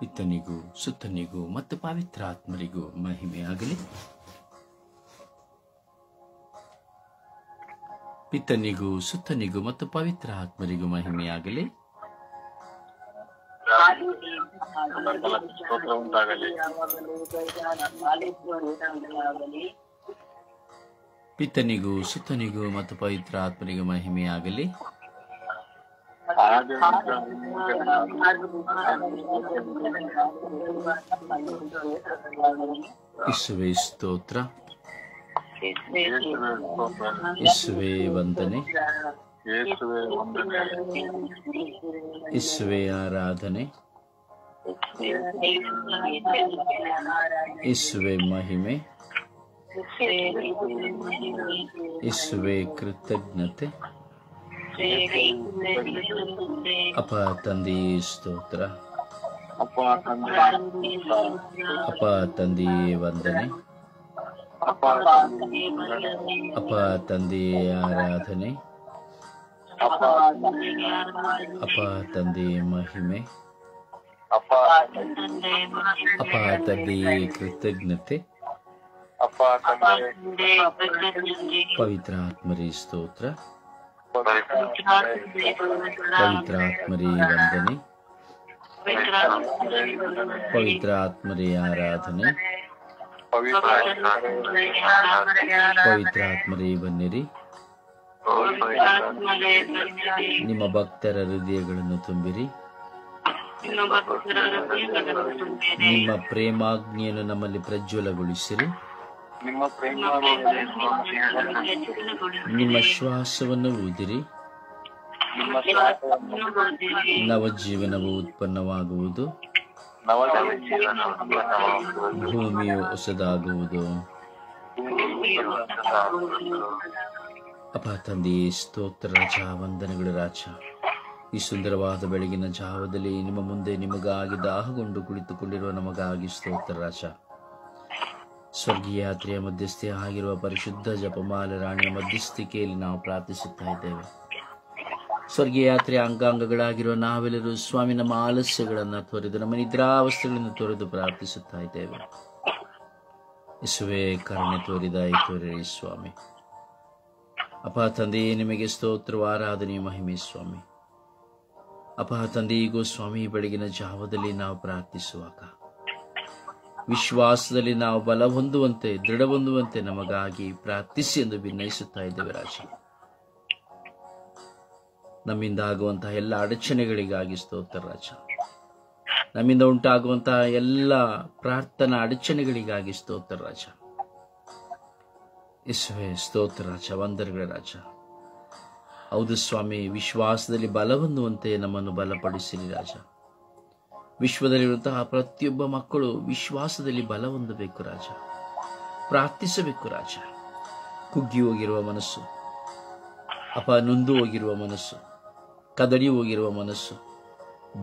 ಪಿತನಿಗೂ ಸುತ್ತನಿಗೂ ಮತ್ತು ಪವಿತ್ರಾತ್ಮರಿಗೂ ಮಹಿಮೆಯಾಗಲಿ. ಪಿತನಿಗೂ ಸುತ್ತನಿಗೂ ಮತ್ತು ಪವಿತ್ರ ಆತ್ಮರಿಗೂ ಮಹಿಮೆಯಾಗಲಿ. ಪಿತನಿಗೂ ಸುತ್ತನಿಗೂ ಮತ್ತು ಪವಿತ್ರ ಆತ್ಮರಿಗೂ ಮಹಿಮೆಯಾಗಲಿ. ಯೇಸುವೇ ಸ್ತೋತ್ರ, ಯೇಸುವೇ ವಂದನೆ, ಯೇಸುವೇ ಆರಾಧನೆ, ಯೇಸುವೇ ಮಹಿಮೆ, ಯೇಸುವೇ ಕೃತಜ್ಞತೆ. ಅಪ ತಂದೆಯೇ ಸ್ತೋತ್ರ, ಅಪ ತಂದೆಯೇ ವಂದನೆ, ಅಪ ತಂದೆಯೇ ಆರಾಧನೆ, ಅಪ ತಂದೆಯೇ ಮಹಿಮೆ, ಅಪ ತಂದೆಯೇ ಕೃತಜ್ಞತೆ. ಪವಿತ್ರ ಆತ್ಮರೇ ಸ್ತೋತ್ರ, ಪವಿತ್ರ ಆತ್ಮರೇ ವಂದನೆ, ಪವಿತ್ರ ಆತ್ಮರೇ ಆರಾಧನೆ, ಪವಿತ್ರ ಆತ್ಮರೇ ಬನ್ನಿರಿ. ನಿಮ್ಮ ಭಕ್ತರ ಹೃದಯಗಳನ್ನು ತುಂಬಿರಿ. ನಿಮ್ಮ ಪ್ರೇಮಾಗ್ನಿಯನ್ನು ನಮ್ಮಲ್ಲಿ ಪ್ರಜ್ವಲಗೊಳಿಸಿರಿ. ನಿಮ್ಮ ಶ್ವಾಸವನ್ನು ಊದಿರಿ. ನವಜೀವನವು ಉತ್ಪನ್ನವಾಗುವುದು. ಭೂಮಿಯು ಹೊಸದಾಗುವುದು. ಅಪ ತಂದೆಯೇ ಸ್ತೋತ್ರ ರಾಜ, ವಂದನೆಗಳು ರಾಜ. ಈ ಸುಂದರವಾದ ಬೆಳಗಿನ ಜಾವದಲ್ಲಿ ನಿಮ್ಮ ಮುಂದೆ ನಿಮಗಾಗಿ ದಾಹಗೊಂಡು ಕುಳಿತುಕೊಂಡಿರುವ ನಮಗಾಗಿ ಸ್ತೋತ್ರ ರಾಜ. ಸ್ವರ್ಗೀಯ ಯಾತ್ರೆಯ ಮಧ್ಯಸ್ಥೆ ಆಗಿರುವ ಪರಿಶುದ್ಧ ಜಪಮಾಲೆ ರಾಣಿಯ ಮಧ್ಯಸ್ಥಿಕೆಯಲ್ಲಿ ನಾವು ಪ್ರಾರ್ಥಿಸುತ್ತಾ ಇದ್ದೇವೆ. ಸ್ವರ್ಗೀಯ ಯಾತ್ರೆಯ ಅಂಗಾಂಗಗಳಾಗಿರುವ ನಾವೆಲ್ಲರೂ ಸ್ವಾಮಿ ನಮ್ಮ ಆಲಸ್ಯಗಳನ್ನು ತೊರೆದು ನಮ್ಮ ನಿದ್ರಾವಸ್ಥೆಗಳನ್ನು ತೊರೆದು ಪ್ರಾರ್ಥಿಸುತ್ತಾ ಇದ್ದೇವೆ. ಯೇಸುವೇ ಕರುಣೆ ತೋರಿರಿ ಸ್ವಾಮಿ. ಅಪ ತಂದೆಯೇ ನಿಮಗೆ ಸ್ತೋತ್ರ, ಆರಾಧನೆ, ಮಹಿಮೆ ಸ್ವಾಮಿ. ಅಪ ತಂದೆಯಿಗೂ ಸ್ವಾಮಿ ಬೆಳಗಿನ ಜಾವದಲ್ಲಿ ನಾವು ಪ್ರಾರ್ಥಿಸುವಾಗ ವಿಶ್ವಾಸದಲ್ಲಿ ನಾವು ಬಲ ಹೊಂದುವಂತೆ, ದೃಢ ಹೊಂದುವಂತೆ ನಮಗಾಗಿ ಪ್ರಾರ್ಥಿಸಿ ಎಂದು ಭಿನ್ನಯಿಸುತ್ತಾ ಇದ್ದೇವೆ ರಾಜ. ನಮ್ಮಿಂದ ಆಗುವಂತಹ ಎಲ್ಲ ಅಡಚಣೆಗಳಿಗಾಗಿ ಸ್ತೋತ್ರ ರಾಜ. ನಮ್ಮಿಂದ ಉಂಟಾಗುವಂತಹ ಎಲ್ಲ ಪ್ರಾರ್ಥನಾ ಅಡಚಣೆಗಳಿಗಾಗಿ ಸ್ತೋತ್ರ ರಾಜ. ಯೇಸುವೇ ಸ್ತೋತ್ರ ರಾಜ, ವಂದನೆಗಳ ರಾಜ. ಹೌದು ಸ್ವಾಮಿ, ವಿಶ್ವಾಸದಲ್ಲಿ ಬಲ ಹೊಂದುವಂತೆ ನಮ್ಮನ್ನು ಬಲಪಡಿಸಿರಿ ರಾಜ. ವಿಶ್ವದಲ್ಲಿರುವಂತಹ ಪ್ರತಿಯೊಬ್ಬ ಮಕ್ಕಳು ವಿಶ್ವಾಸದಲ್ಲಿ ಬಲ ಹೊಂದಬೇಕು ರಾಜ. ಪ್ರಾರ್ಥಿಸಬೇಕು ರಾಜ. ಕುಗ್ಗಿ ಹೋಗಿರುವ ಮನಸ್ಸು, ಅಪ ನೊಂದು ಹೋಗಿರುವ ಮನಸ್ಸು, ಕದಡಿ ಹೋಗಿರುವ ಮನಸ್ಸು,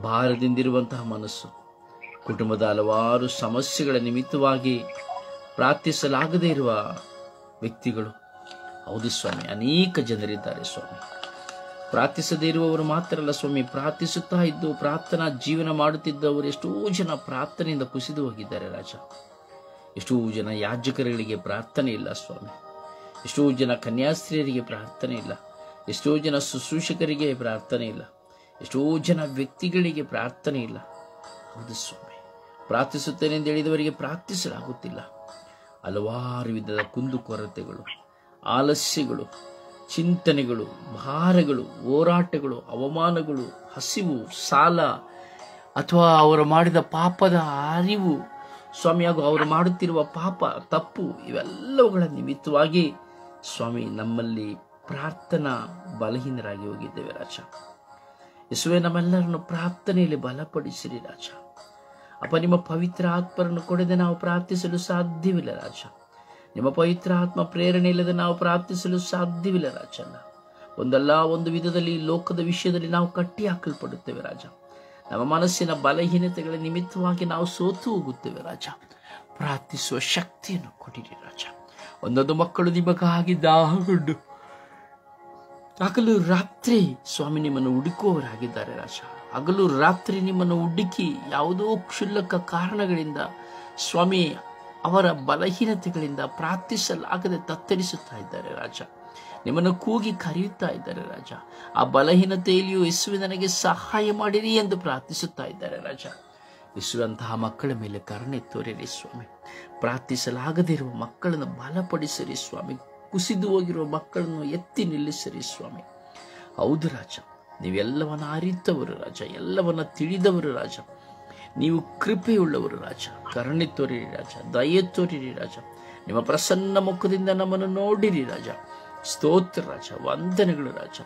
ಭಾರದಿಂದಿರುವಂತಹ ಮನಸ್ಸು, ಕುಟುಂಬದ ಹಲವಾರು ಸಮಸ್ಯೆಗಳ ನಿಮಿತ್ತವಾಗಿ ಪ್ರಾರ್ಥಿಸಲಾಗದೇ ಇರುವ ವ್ಯಕ್ತಿಗಳು, ಹೌದು ಸ್ವಾಮಿ, ಅನೇಕ ಜನರಿದ್ದಾರೆ ಸ್ವಾಮಿ. ಪ್ರಾರ್ಥಿಸದೇ ಇರುವವರು ಮಾತ್ರ ಅಲ್ಲ ಸ್ವಾಮಿ, ಪ್ರಾರ್ಥಿಸುತ್ತಾ ಇದ್ದು ಪ್ರಾರ್ಥನಾ ಜೀವನ ಮಾಡುತ್ತಿದ್ದವರು ಎಷ್ಟೋ ಜನ ಪ್ರಾರ್ಥನೆಯಿಂದ ಕುಸಿದು ಹೋಗಿದ್ದಾರೆ ರಾಜ. ಎಷ್ಟೋ ಜನ ಯಾಜಕರುಗಳಿಗೆ ಪ್ರಾರ್ಥನೆ ಇಲ್ಲ ಸ್ವಾಮಿ. ಎಷ್ಟೋ ಜನ ಕನ್ಯಾಸ್ತ್ರೀಯರಿಗೆ ಪ್ರಾರ್ಥನೆ ಇಲ್ಲ. ಎಷ್ಟೋ ಜನ ಶುಶ್ರೂಷಕರಿಗೆ ಪ್ರಾರ್ಥನೆ ಇಲ್ಲ. ಎಷ್ಟೋ ಜನ ವ್ಯಕ್ತಿಗಳಿಗೆ ಪ್ರಾರ್ಥನೆ ಇಲ್ಲ. ಹೌದು ಸ್ವಾಮಿ, ಪ್ರಾರ್ಥಿಸುತ್ತೇನೆ ಎಂದು ಹೇಳಿದವರಿಗೆ ಪ್ರಾರ್ಥಿಸಲಾಗುತ್ತಿಲ್ಲ. ಹಲವಾರು ವಿಧದ ಕುಂದುಕೊರತೆಗಳು, ಆಲಸ್ಯಗಳು, ಚಿಂತನೆಗಳು, ಭಾರಗಳು, ಹೋರಾಟಗಳು, ಅವಮಾನಗಳು, ಹಸಿವು, ಸಾಲ, ಅಥವಾ ಅವರು ಮಾಡಿದ ಪಾಪದ ಅರಿವು ಸ್ವಾಮಿ, ಹಾಗೂ ಅವರು ಮಾಡುತ್ತಿರುವ ಪಾಪ, ತಪ್ಪು, ಇವೆಲ್ಲವುಗಳ ನಿಮಿತ್ತವಾಗಿ ಸ್ವಾಮಿ ನಮ್ಮಲ್ಲಿ ಪ್ರಾರ್ಥನಾ ಬಲಹೀನರಾಗಿ ಹೋಗಿದ್ದೇವೆ ರಾಜ. ಯೇಸುವೇ, ನಮ್ಮೆಲ್ಲರನ್ನು ಪ್ರಾರ್ಥನೆಯಲ್ಲಿ ಬಲಪಡಿಸಿರಿ ರಾಜ. ಅಪ್ಪ, ನಿಮ್ಮ ಪವಿತ್ರ ಆತ್ಮರನ್ನು ಕೊಡದೆ ನಾವು ಪ್ರಾರ್ಥಿಸಲು ಸಾಧ್ಯವಿಲ್ಲ ರಾಜ. ನಿಮ್ಮ ಪವಿತ್ರ ಆತ್ಮ ಪ್ರೇರಣೆ ಇಲ್ಲದೆ ನಾವು ಪ್ರಾರ್ಥಿಸಲು ಸಾಧ್ಯವಿಲ್ಲ ರಾಜನ. ಒಂದಲ್ಲ ಒಂದು ವಿಧದಲ್ಲಿ ಲೋಕದ ವಿಷಯದಲ್ಲಿ ನಾವು ಕಟ್ಟಿ ಹಾಕಲ್ಪಡುತ್ತೇವೆ ರಾಜ. ನಮ್ಮ ಮನಸ್ಸಿನ ಬಲಹೀನತೆಗಳ ನಿಮಿತ್ತವಾಗಿ ನಾವು ಸೋತು ಹೋಗುತ್ತೇವೆ ರಾಜ. ಪ್ರಾರ್ಥಿಸುವ ಶಕ್ತಿಯನ್ನು ಕೊಡಿರಿ ರಾಜ. ಒಂದೊಂದು ಮಕ್ಕಳು ನಿಮಗಾಗಿ ದಾಹಗೊಂಡು ಹಗಲು ರಾತ್ರಿ ಸ್ವಾಮಿ ನಿಮ್ಮನ್ನು ಹುಡುಕುವವರಾಗಿದ್ದಾರೆ ರಾಜ. ಹಗಲು ರಾತ್ರಿ ನಿಮ್ಮನ್ನು ಹುಡುಕಿ ಯಾವುದೋ ಕ್ಷುಲ್ಲಕ ಕಾರಣಗಳಿಂದ ಸ್ವಾಮಿ ಅವರ ಬಲಹೀನತೆಗಳಿಂದ ಪ್ರಾರ್ಥಿಸಲಾಗದೆ ತತ್ತರಿಸುತ್ತಾ ಇದ್ದಾರೆ ರಾಜ. ನಿಮ್ಮನ್ನು ಕೂಗಿ ಕರೆಯುತ್ತಾ ಇದ್ದಾರೆ ರಾಜ. ಆ ಬಲಹೀನತೆಯಲ್ಲಿಯೂ ಯೇಸುವೆ ನನಗೆ ಸಹಾಯ ಮಾಡಿರಿ ಎಂದು ಪ್ರಾರ್ಥಿಸುತ್ತಾ ಇದ್ದಾರೆ ರಾಜ. ಯೇಸುವಂತಹ ಮಕ್ಕಳ ಮೇಲೆ ಕರುಣೆ ತೋರಿರಿ ಸ್ವಾಮಿ. ಪ್ರಾರ್ಥಿಸಲಾಗದಿರುವ ಮಕ್ಕಳನ್ನು ಬಲಪಡಿಸಿರಿ ಸ್ವಾಮಿ. ಕುಸಿದು ಹೋಗಿರುವ ಮಕ್ಕಳನ್ನು ಎತ್ತಿ ನಿಲ್ಲಿಸಿರಿ ಸ್ವಾಮಿ. ಹೌದು ರಾಜ, ನೀವೆಲ್ಲವನ್ನ ಅರಿತವರು ರಾಜ, ಎಲ್ಲವನ್ನ ತಿಳಿದವರು ರಾಜ. ನೀವು ಕೃಪೆಯುಳ್ಳವರು ರಾಜ. ಕರುಣೆ ತೋರಿರಿ ರಾಜ, ದಯೆ ತೋರಿರಿ ರಾಜ. ನಿಮ್ಮ ಪ್ರಸನ್ನ ಮುಖದಿಂದ ನಮ್ಮನ್ನು ನೋಡಿರಿ ರಾಜ. ಸ್ತೋತ್ರ ರಾಜ, ವಂದನೆಗಳು ರಾಜ.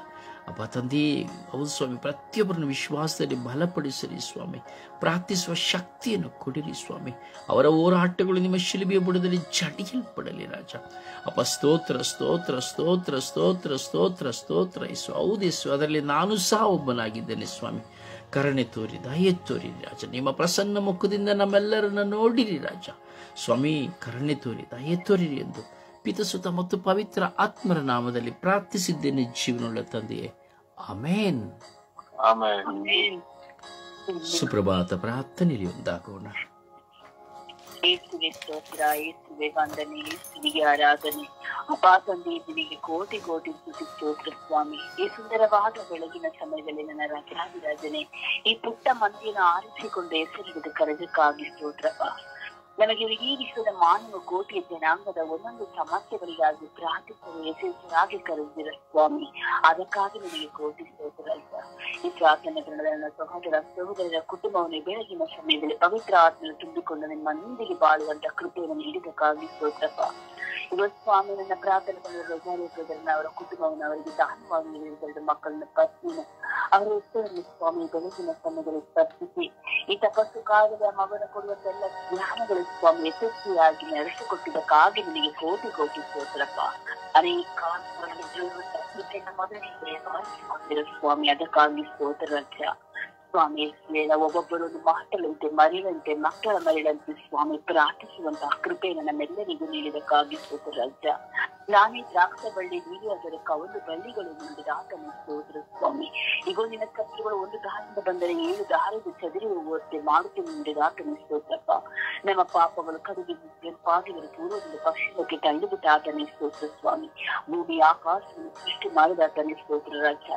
ಅಪ್ಪ ತಂದೆ, ಹೌದು ಸ್ವಾಮಿ, ಪ್ರತಿಯೊಬ್ಬರನ್ನು ವಿಶ್ವಾಸದಲ್ಲಿ ಬಲಪಡಿಸಿರಿ ಸ್ವಾಮಿ. ಪ್ರಾರ್ಥಿಸುವ ಶಕ್ತಿಯನ್ನು ಕೊಡಿರಿ ಸ್ವಾಮಿ. ಅವರ ಹೋರಾಟಗಳು ನಿಮ್ಮ ಶಿಲುಬೆಯ ಬುಡದಲ್ಲಿ ಜಡಿಯಲ್ಪಡಲಿ ರಾಜ. ಅಪ್ಪ ಸ್ತೋತ್ರ ಸ್ತೋತ್ರ ಸ್ತೋತ್ರ ಸ್ತೋತ್ರ ಸ್ತೋತ್ರ ಸ್ತೋತ್ರ ಯೇಸು. ಹೌದು ಯೇಸು, ಅದರಲ್ಲಿ ನಾನು ಸಹ ಒಬ್ಬನಾಗಿದ್ದೇನೆ ಸ್ವಾಮಿ. ಕರುಣೆ ತೋರಿ, ದಯೆ ತೋರಿರಿ ರಾಜ. ನಿಮ್ಮ ಪ್ರಸನ್ನ ಮುಖದಿಂದ ನಮ್ಮೆಲ್ಲರನ್ನ ನೋಡಿರಿ ರಾಜ. ಸ್ವಾಮಿ, ಕರುಣೆ ತೋರಿ, ದಯೆ ತೋರಿರಿ ಎಂದು ಪಿತಸುತ ಮತ್ತು ಪವಿತ್ರ ಆತ್ಮರ ನಾಮದಲ್ಲಿ ಪ್ರಾರ್ಥಿಸಿದ್ದೇನೆ ಜೀವನವುಳ್ಳ ತಂದೆಯೇ, ಆಮೇನ್. ಸುಪ್ರಭಾತ ಪ್ರಾರ್ಥನೆಯಲ್ಲಿ ಒಂದಾಗೋಣ. ಯೇಸುವೆ ಸ್ತೋತ್ರ, ಯೇಸುವೆ ವಂದನೆ, ಯೇಸುವಿಗೆ ಆರಾಧನೆ. ಅಪ್ಪ ತಂದೆ, ನಿನಗೆ ಕೋಟಿ ಕೋಟಿ ಸ್ತುತಿ ಸ್ತೋತ್ರ ಸ್ವಾಮಿ. ಈ ಸುಂದರವಾದ ಬೆಳಗಿನ ಸಮಯದಲ್ಲಿ ನನ್ನ ರಾಜಾಧಿರಾಜನೇ, ಈ ಪುಟ್ಟ ಮಂದಿಯನ್ನು ಆರಿಸಿಕೊಂಡು ಹೆಸರಿಡಿದು ಕರೆದಕ್ಕಾಗಿ ಸ್ತೋತ್ರಪ್ಪ. ನಮಗೆ ಈ ವಿಶ್ವದ ಮಾನವ ಕೋಟಿಯ ಜನಾಂಗದ ಒಂದೊಂದು ಸಮಸ್ಯೆಗಳಿಗಾಗಿ ಪ್ರಾರ್ಥಿಸಲು ಯಶಸ್ವಿಯಾಗಿ ಕರೆದಿರ ಸ್ವಾಮಿ. ಅದಕ್ಕಾಗಿ ನನಗೆ ಕೋಟಿ ಸ್ತೋತ್ರ ಆಯ್ತಾ. ಈ ಪ್ರಾರ್ಥನೆಗಳನ್ನ ಸಹೋದರರ ಕುಟುಂಬವನ್ನು ಬೆಳಗಿನ ಸಮಯದಲ್ಲಿ ಪವಿತ್ರ ಆತ್ಮನ್ನು ತುಂಬಿಕೊಂಡು ನಿಮ್ಮೊಂದಿಗೆ ಬಾಳುವಂತ ಕೃಪೆಯನ್ನು ನೀಡಿದಕ್ಕಾಗಿ ಸ್ತೋತ್ರಪ್ಪ. ಇವತ್ತು ಸ್ವಾಮಿ, ನನ್ನ ಪ್ರಾರ್ಥನೆಗಳನ್ನ ಅವರ ಕುಟುಂಬವನ್ನು, ಅವರಿಗೆ ದಾನವಾಗಿ ನೀಡಿದ ಮಕ್ಕಳನ್ನ, ಪತ್ನಿನ, ಅವರ ಹೆಸರನ್ನು ಸ್ವಾಮಿ ಬೆಳಗಿನ ಸಮಯದಲ್ಲಿ ಸ್ಪರ್ಶಿಸಿ ಈ ತಪಸ್ಸು ಕಾಲದ ಮಗನ ಕೊಡುವಂತ ಎಲ್ಲ ಜ್ಞಾನಗಳು ಸ್ವಾಮಿ ಯಶಸ್ವಿಯಾಗಿ ನಡೆಸಿಕೊಟ್ಟಿದ್ದಕ್ಕಾಗಿ ನಿನಗೆ ಕೋಟಿ ಕೋಟಿ ಸ್ತೋತ್ರಪ್ಪ. ಅನೇಕ ಮೊದಲಿಗೆ ಸ್ವಾಮಿ, ಅದಕ್ಕಾಗಿ ಸ್ತೋತ್ರ ರಾಜ. ಸ್ವಾಮಿ, ಒಬ್ಬೊಬ್ಬರನ್ನು ಮಾತಲಂತೆ ಮರಿದಂತೆ ಮಕ್ಕಳ ಮರಿದಂತೆ ಸ್ವಾಮಿ ಪ್ರಾರ್ಥಿಸುವಂತಹ ಕೃಪೆಯನ್ನು ನಮ್ಮೆಲ್ಲರಿಗೂ ನೀಡಿದಕ್ಕಾಗಿ ಸ್ತೋತ್ರ ರಾಜ. ನಾನೇ ದ್ರಾಕ್ಷ ಬಳ್ಳಿ, ನೀರು ಅದರ ಕವಲು ಬಳ್ಳಿಗಳು ನೀಡಿದ ಆತನ ಸ್ತೋತ್ರ ಸ್ವಾಮಿ. ಈಗ ನಿನ್ನ ಕತ್ತುಗಳು ಒಂದು ದಾರದಿಂದ ಬಂದರೆ 7 ದಾರದ ಚದುರಿ ಹೋಗುವಂತೆ ಮಾಡುತ್ತಿ ನೀಡಿದ ಆತನ ಸ್ತೋತ್ರಪ್ಪ. ನಮ್ಮ ಪಾಪಗಳು ಕಡಿಗೆ ಪಾಗಿದರೆ ಪೂರ್ವದಿಂದ ಪಶ್ಚಿಮಕ್ಕೆ ತಳ್ಳಿಬಿಟ್ಟ ಆತನ ಸ್ತೋತ್ರ ಸ್ವಾಮಿ. ಭೂಮಿ ಆಕಾಶವನ್ನು ಸೃಷ್ಟಿ ಮಾಡಿದ ಆತನ ಸ್ತೋತ್ರ ರಾಜ.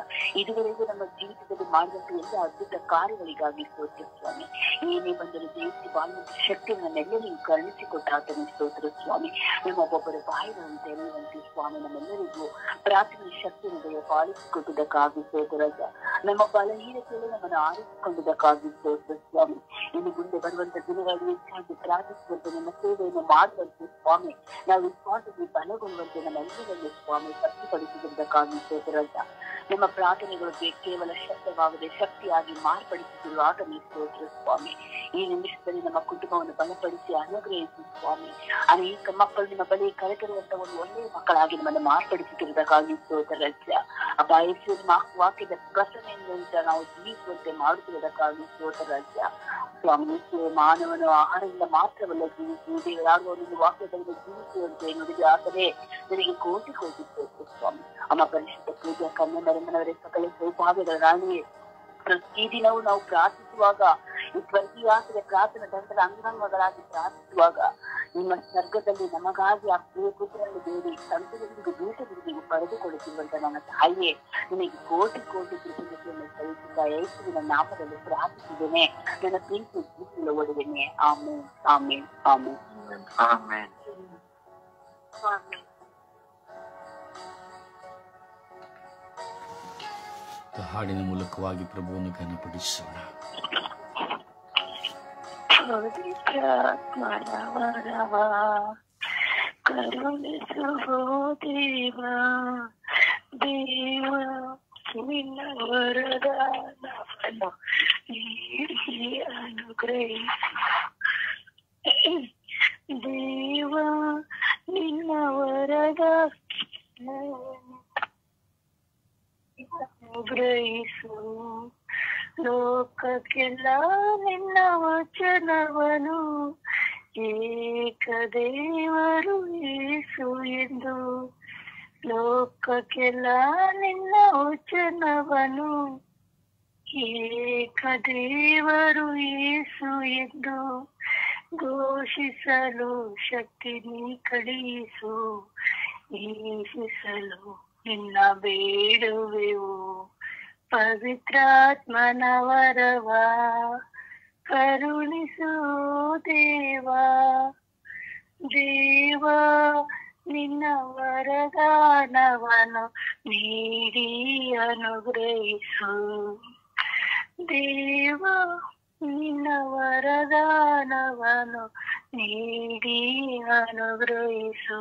ಇದುವರೆಗೂ ನಮ್ಮ ಜೀವಿತದಲ್ಲಿ ಮಾಡಿದಂತ ಎಲ್ಲ ಅದ್ಭುತ ಕಾರ್ಯಗಳಿಗಾಗಿ ಸ್ತೋತ್ರ ಸ್ವಾಮಿ. ಏನೇ ಬಂದರೂ ಜಯಿಸಿ ಬಾಳುವಂತ ಶಕ್ತಿಯನ್ನು ನಮ್ಮೆಲ್ಲರಿಗೂ ಕರುಣಿಸಿಕೊಟ್ಟ ಆತನ ಸ್ತೋತ್ರ ಸ್ವಾಮಿ. ನಮ್ಮ ಒಬ್ಬೊಬ್ಬರ ಬಾಯಿಗಳನ್ನು ತೆರೆಯುವಂತೆ ಸ್ವಾಮಿ ನಮ್ಮೆಲ್ಲರಿಗೂ ಪ್ರಾರ್ಥನೆ ಶಕ್ತಿಯನ್ನು ಪಾಲಿಸಿಕೊಟ್ಟಿದ್ದಕ್ಕಾಗಿ ಸ್ತೋತ್ರ ರಾಜ. ನಮ್ಮ ಬಲಹೀನತೆಯಲ್ಲಿ ನಮ್ಮನ್ನು ಆರಿಸಿಕೊಂಡಿದ್ದಕ್ಕಾಗಿ ಸ್ತೋತ್ರ ಸ್ವಾಮಿ. ಇನ್ನು ಮುಂದೆ ಬರುವಂತ ದಿನಗಳಲ್ಲಿ ಹೆಚ್ಚಾಗಿ ಪ್ರಾರ್ಥಿಸುವಂತೆ, ನಮ್ಮ ಸೇವೆಯನ್ನು ಮಾಡುವಂತೆ ಸ್ವಾಮಿ, ನಾವು ವಿಶ್ವಾಸದಲ್ಲಿ ಬಲಗೊಳ್ಳುವಂತೆ ನಮ್ಮೆಲ್ಲರನ್ನು ಸ್ವಾಮಿ ಶಕ್ತಿಪಡಿಸಿದ್ದಕ್ಕಾಗಿ ಸ್ತೋತ್ರ ರಾಜ. ನಮ್ಮ ಪ್ರಾರ್ಥನೆಗಳು ಕೇವಲ ಶಬ್ದವಾಗದೆ ಶಕ್ತಿಯಾಗಿ ಮಾರ್ಪಡಿಸುತ್ತಿರುವ ಆತನ ಸ್ತೋತ್ರ ಸ್ವಾಮಿ. ಈ ನಿಮಿಷದಲ್ಲಿ ನಮ್ಮ ಕುಟುಂಬವನ್ನು ಬಲಪಡಿಸಿ ಅನುಗ್ರಹಿಸಿ ಸ್ವಾಮಿ. ಅನೇಕ ಮಕ್ಕಳು ನಿಮ್ಮ ಬಳಿ ಕರೆತರುವಂತ ಒಂದು ಒಳ್ಳೆಯ ಮಕ್ಕಳಾಗಿ ನಮ್ಮನ್ನು ಮಾರ್ಪಡಿಸುತ್ತಿರುವುದಕ್ಕಾಗಿ ಸ್ತೋತ್ರ ರಾಜ. ಅಪಾಯಸಿನ ವಾಕ್ಯದ ಪ್ರಸನೆಯಿಂದ ನಾವು ಜೀವಿಸುವಂತೆ ಮಾಡುತ್ತಿರುವುದಕ್ಕಾಗಿ ಸ್ತೋತ್ರ ರಾಜ. ಸ್ವಾಮಿ, ಮಾನವನು ಆಹಾರದಿಂದ ಮಾತ್ರವಲ್ಲ ಜೀವಿಸುವುದು, ಯಾರು ಒಂದು ವಾಕ್ಯದಲ್ಲಿ ಜೀವಿಸುವಂತೆ ನುಡಿದ ಆತನೇ ನನಗೆ ಕೋಟಿ ಕೋಟಿ ಸ್ತೋತ್ರ ಸ್ವಾಮಿ. ಅಮ್ಮ ಪರಿಶುದ್ಧ ಪೂಜಾ ಕನ್ಯಮರಮ್ಮನವರೇ, ಸಕಲ ಸೌಭಾಗ್ಯಗಳ ರಾಣಿಯೇ, ಪ್ರತಿದಿನವೂ ನಾವು ಪ್ರಾರ್ಥಿಸುವಾಗ ಈ ಸ್ವರ್ಗೀಯಾಸದ ಪ್ರಾರ್ಥನಾ ತಂತ್ರದ ಅಂಗಾಂಗಗಳಾಗಿ ಪ್ರಾರ್ಥಿಸುವಾಗ ನಿಮ್ಮ ಸ್ವರ್ಗದಲ್ಲಿ ನಮಗಾಗಿ ಆ ಪ್ರಿಯ ಪುತ್ರನ್ನು ಬೇಡಿ ಸಂತರಿಗೆ ದೂತರಿಗೆ ಪಡೆದುಕೊಳ್ಳುತ್ತಿರುವಂತ ನನ್ನ ತಾಯಿಯೇ, ನಿನಗೆ ಕೋಟಿ ಕೋಟಿ ಕೃತಜ್ಞತೆಯನ್ನು ಸಲ್ಲಿಸುತ್ತಾ ಯೇಸುವಿನ ನಾಮದಲ್ಲಿ ಪ್ರಾರ್ಥಿಸಿದ್ದೇನೆ ನನ್ನ ಪ್ರೀತಿ ಒಡೆದೇನೆ. ಆಮೇನ್, ಆಮೇನ್, ಆಮೇನ್, ಆಮೇನ್. ಹಾಡಿನ ಮೂಲಕವಾಗಿ ಪ್ರಭುವನ್ನು ಘನಪಡಿಸೋಣ. ಕರುಣಿಸುವ ದೇವ, ದೇವ ನಿನ್ನ ವರದಾನವನ್ನು ನೀಡಿ ಅನುಗ್ರಹಿಸ. ದೇವ ನಿನ್ನ ವರದಾನವನ್ನು ಅನುಗ್ರಹಿಸು. ಲೋಕಕ್ಕೆಲ್ಲ ನಿನ್ನ ವಚನವನು ಏಕದೇವರು ಯೇಸು ಎಂದು. ಲೋಕಕ್ಕೆಲ್ಲ ನಿನ್ನ ವಚನವನು ಏಕದೇವರು ಯೇಸು ಎಂದು ಘೋಷಿಸಲು ಶಕ್ತಿ ನೀ ಕಳುಹಿಸು, ಯೇಸುಸಲು ನಿನ್ನ ಬೇಡುವೆವು. ಪವಿತ್ರಾತ್ಮನ ವರವ ಕರುಣಿಸು ದೇವಾ, ದೇವಾ ನಿನ್ನ ವರದಾನವನ್ನು ನೀಡಿ ಅನುಗ್ರಹಿಸು. ದೇವ ನಿನ್ನ ವರದಾನವನ್ನು ನೀಡಿ ಅನುಗ್ರಹಿಸು.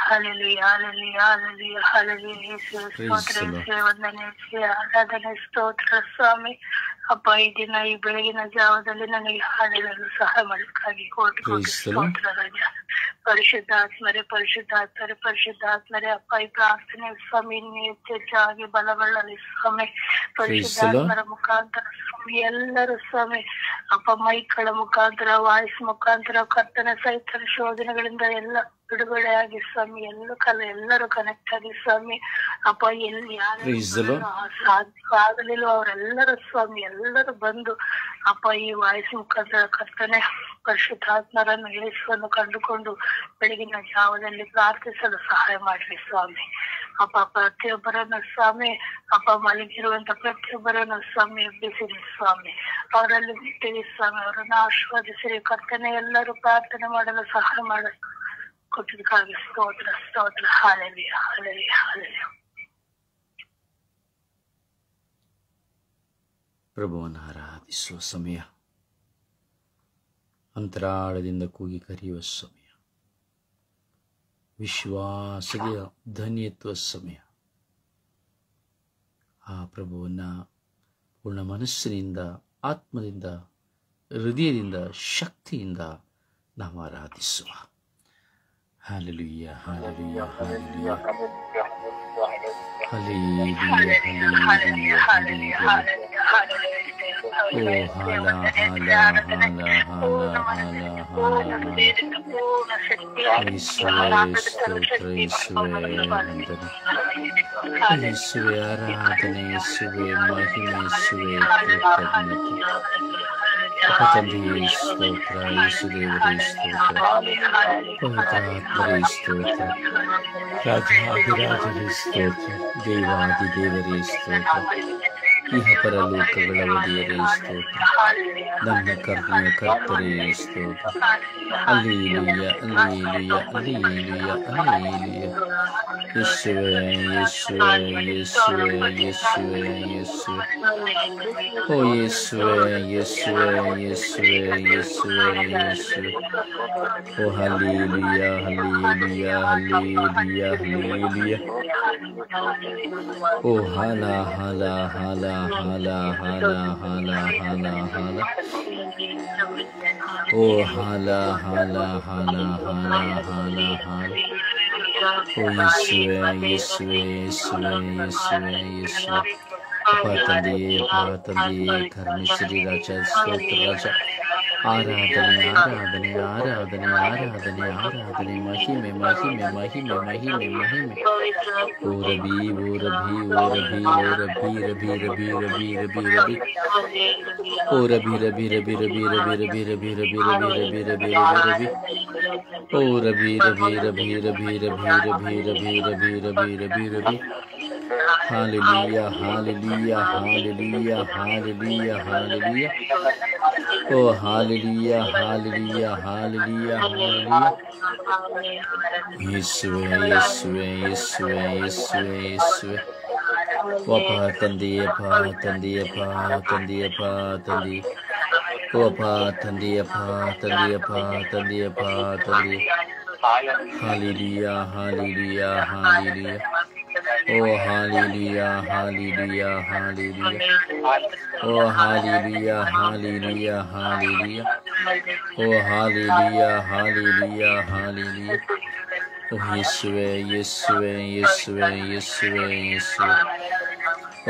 Hallelujah, hallelujah, hallelujah, hallelujah. Yesu ಸ್ತೋತ್ರ, ಯೇಸುವೇ ವಂದನೆ, ಯೇಸುವೇ ಆರಾಧನೆ, ಸ್ತೋತ್ರ ಸ್ವಾಮಿ. ಅಪ್ಪ, ಈ ದಿನ ಈ ಬೆಳಗಿನ ಜಾವದಲ್ಲಿ ನನಗೆ ಹಾಡಲು ಸಹಾಯ ಮಾಡಕ್ಕಾಗಿ ಕೋಟಿ ಸ್ತೋತ್ರ ರಾಜ. ಪರಿಶುದ್ಧಾತ್ಮರೇ, ಪರಿಶುದ್ಧಾತ್ಮರೇ, ಪರಿಶುದ್ಧಾತ್ಮರೇ, ಅಪ್ಪ ಈ ಪ್ರಾರ್ಥನೆ ಸ್ವಾಮಿ ಹೆಚ್ಚಾಗಿ ಬಲಗೊಳ್ಳಲಿ ಸ್ವಾಮಿ. ಪರಿಶುದ್ಧಾತ್ಮರ ಮುಖಾಂತರ ಸ್ವಾಮಿ ಎಲ್ಲರೂ ಸ್ವಾಮಿ ಅಪ್ಪ ಮೈಕ್ಗಳ ಮುಖಾಂತರ, ವಾಯ್ಸ್ ಮುಖಾಂತರ ಕರ್ತನ ಸಹಿತ ಶೋಧನೆಗಳಿಂದ ಎಲ್ಲ ಬಿಡುಗಡೆಯಾಗಿ ಸ್ವಾಮಿ, ಎಲ್ಲರೂ ಕನೆಕ್ಟ್ ಆಗಿ ಸ್ವಾಮಿ ಅಪ್ಪ, ಎಲ್ಲಿ ಯಾರು ಸಾಧ್ಯವಾಗಲಿಲ್ಲ ಅವರೆಲ್ಲರೂ ಸ್ವಾಮಿ ಎಲ್ಲರೂ ಬಂದು ಅಪ್ಪ ಈ ವಾಯ್ಸ್ ಮುಖಾಂತರ ಕರ್ತನೆ ಪರಿಶುದ್ಧಾತ್ಮರನ್ನು ಯೇಸುವನ್ನು ಕಂಡುಕೊಂಡು ಬೆಳಗಿನ ಜಾವದಲ್ಲಿ ಪ್ರಾರ್ಥಿಸಲು ಸಹಾಯ ಮಾಡ್ರಿ ಸ್ವಾಮಿ. ಅಪ್ಪ ಪ್ರತಿಯೊಬ್ಬರನ್ನು ಸ್ವಾಮಿ ಅಪ್ಪ ಮಲಗಿರುವಂತ ಪ್ರತಿಯೊಬ್ಬರನ್ನು ಸ್ವಾಮಿ ಎಬ್ಬಿಸಿರಿ ಸ್ವಾಮಿ, ಅವರಲ್ಲಿ ಬಿಟ್ಟಿರಿ ಸ್ವಾಮಿ, ಅವರನ್ನು ಆಶೀರ್ವದಿಸಿರಿ ಕರ್ತನೆ. ಎಲ್ಲರೂ ಪ್ರಾರ್ಥನೆ ಮಾಡಲು ಸಹಾಯ ಮಾಡ ಕೊಟ್ಟಿದ್ದಕ್ಕಾಗಿ ಸ್ತೋತ್ರ, ಸ್ತೋತ್ರ. Hallelujah, hallelujah, hallelujah. ಪ್ರಭುವನ್ನು ಆರಾಧಿಸುವ ಸಮಯ, ಅಂತರಾಳದಿಂದ ಕೂಗಿ ಕರೆಯುವ ಸಮಯ, ವಿಶ್ವಾಸದ ಧ್ವನಿ ಎತ್ತುವ ಸಮಯ. ಆ ಪ್ರಭುವನ್ನು ಪೂರ್ಣ ಮನಸ್ಸಿನಿಂದ, ಆತ್ಮದಿಂದ, ಹೃದಯದಿಂದ, ಶಕ್ತಿಯಿಂದ ನಾವು ಆರಾಧಿಸುವ. Hallelujah, hallelujah, hallelujah, hallelujah, hallelujah. ಓ ಹಾಲ ಹಾಲ ಹಾಲ ಹಾಲ ಹಾಲ ಹಾಲ. ಯೇಸುವೇ ಸ್ತೋತ್ರ, ಯೇಸುವೇ ವಂದನೆ, ಯೇಸುವೇ ಆರಾಧನೆ, ಯೇಸುವೇ ಮಹಿಮೆ, ಯೇಸುವೇ ಕೃತಜ್ಞತೆ. ತಂದೆಯೇ ಸ್ತೋತ್ರ, ಯೇಸುದೇವರೇ ಸ್ತೋತ್ರ, ಪವಿತ್ರಾತ್ಮರೇ ಸ್ತೋತ್ರ, ರಾಜಾಧಿರಾಜರೇ ಸ್ತೋತ್ರ, ದೇವಾದಿದೇವರೇ ಸ್ತೋತ್ರ, ಇಹ ಪರಲೋಕಗಳ ಒಡೆಯರೇ ಸ್ತೋತ್ರ, ನನ್ನ ಕರ್ಣೆಯ ಕರ್ತರೇ ಸ್ತೋತ್ರ. Hallelujah, hallelujah, hallelujah, hallelujah. ಯೇಸುವೇ, ಯೇಸುವೇ, ಯೇಸುವೇ, ಯೇಸುವೇ, ಯೇಸುವೇ. ಓ ಯೇಸುವೇ, ಯೇಸುವೇ, ಯೇಸುವೇ, ಯೇಸುವೇ, ಯೇಸುವೇ. ಓ ಹಲ್ಲೆಲೂಯಾ, ಹಲ್ಲೆಲೂಯಾ, ಹಲ್ಲೆಲೂಯಾ, ಹಲ್ಲೆಲೂಯಾ. ಓ ಹಾಲ ಹಾಲ ಹಾಲ ಹಾಲ ಹಾಲ ಹಾಲ ಹಾಲ ಹಾಲ. ಓ ಹಾಲ ಹಾಲ ಹಾಲ ಹಾಲ ಹಾಲ ಹಾಲ. ಓ ಯೇಸುವೇ, ಯೇಸುವೇ, ಯೇಸುವೇ, ಯೇಸುವೇ, ಯೇಸುವೇ. ಅಪ್ಪ ತಂದೆಯೇ, ಅಪ್ಪ ತಂದೆಯೇ, ಕರುಣಿಸಿರಿ ರಾಜ, ಸ್ತೋತ್ರ ರಾಜ. ಆರಾಧನೆ, ಆರಾಧನೆ, ಆರಾಧನೆ, ಆರಾಧನೆ, ಆರಾಧನೆ, ಮಹಿಮೆ, ಮಹಿಮೆ, ಮಹಿಮೆ, ಮಹಿಮೆ, ಮಹಿಮೆ. ಓ ರಬಿ, ಓ ರಬಿ, ಓ ರಬಿ, ಓ ರಬಿ, ರಬಿ, ರಬಿ, ರಬಿ, ರಬಿ, ರಬಿ. ಓ ರಬಿ, ರಬಿ, ರಬಿ, ರಬಿ, ರಬಿ, ರಬಿ, ರಬಿ, ರಬಿ, ರಬಿ, ರಬಿ, ರಬಿ, ರಬಿ. ಓ ರಬಿ, ರಬಿ, ರಬಿ, ರಬಿ, ರಬಿ, ರಬಿ, ರಬಿ, ರಬಿ, ರಬಿ, ರಬಿ, ರಬಿ. Hallelujah, hallelujah, hallelujah, hallelujah, hallelujah. ಓ ಹಾಲೆಲೂಯಾ, ಹಾಲೆಲೂಯಾ, ಹಾಲೆಲೂಯಾ, ಹಾಲೆಲೂಯಾ. ಯೇಸುವೇ, ಯೇಸುವೇ, ಯೇಸುವೇ, ಯೇಸುವೇ, ಯೇಸುವೇ. ಅಪ್ಪ ತಂದೆಯಪ್ಪ, ತಂದೆಯಪ್ಪ, ತಂದೆಯಪ್ಪ, ತಂದೆ. ಓ ಅಪ್ಪ ತಂದೆಯಪ್ಪ, ತಂದೆಯಪ್ಪ, ತಂದೆಯಪ್ಪ, ತಂದೆ. Hallelujah, hallelujah, hallelujah. ಓ ಹಾಲೆಲೂಯಾ, ಹಾಲೆಲೂಯಾ, ಹಾಲೆಲೂಯಾ. ಓ ಹಾಲೆಲೂಯಾ, ಹಾಲೆಲೂಯಾ, ಹಾಲೆಲೂಯಾ. ಓ ಹಾಲೆಲೂಯಾ, ಹಾಲೆಲೂಯಾ, ಹಾಲೆಲೂಯಾ. ಓ ಯೇಸುವೇ, ಯೇಸುವೇ, ಯೇಸುವೇ, ಯೇಸುವೇ, ಯೇಸುವೇ.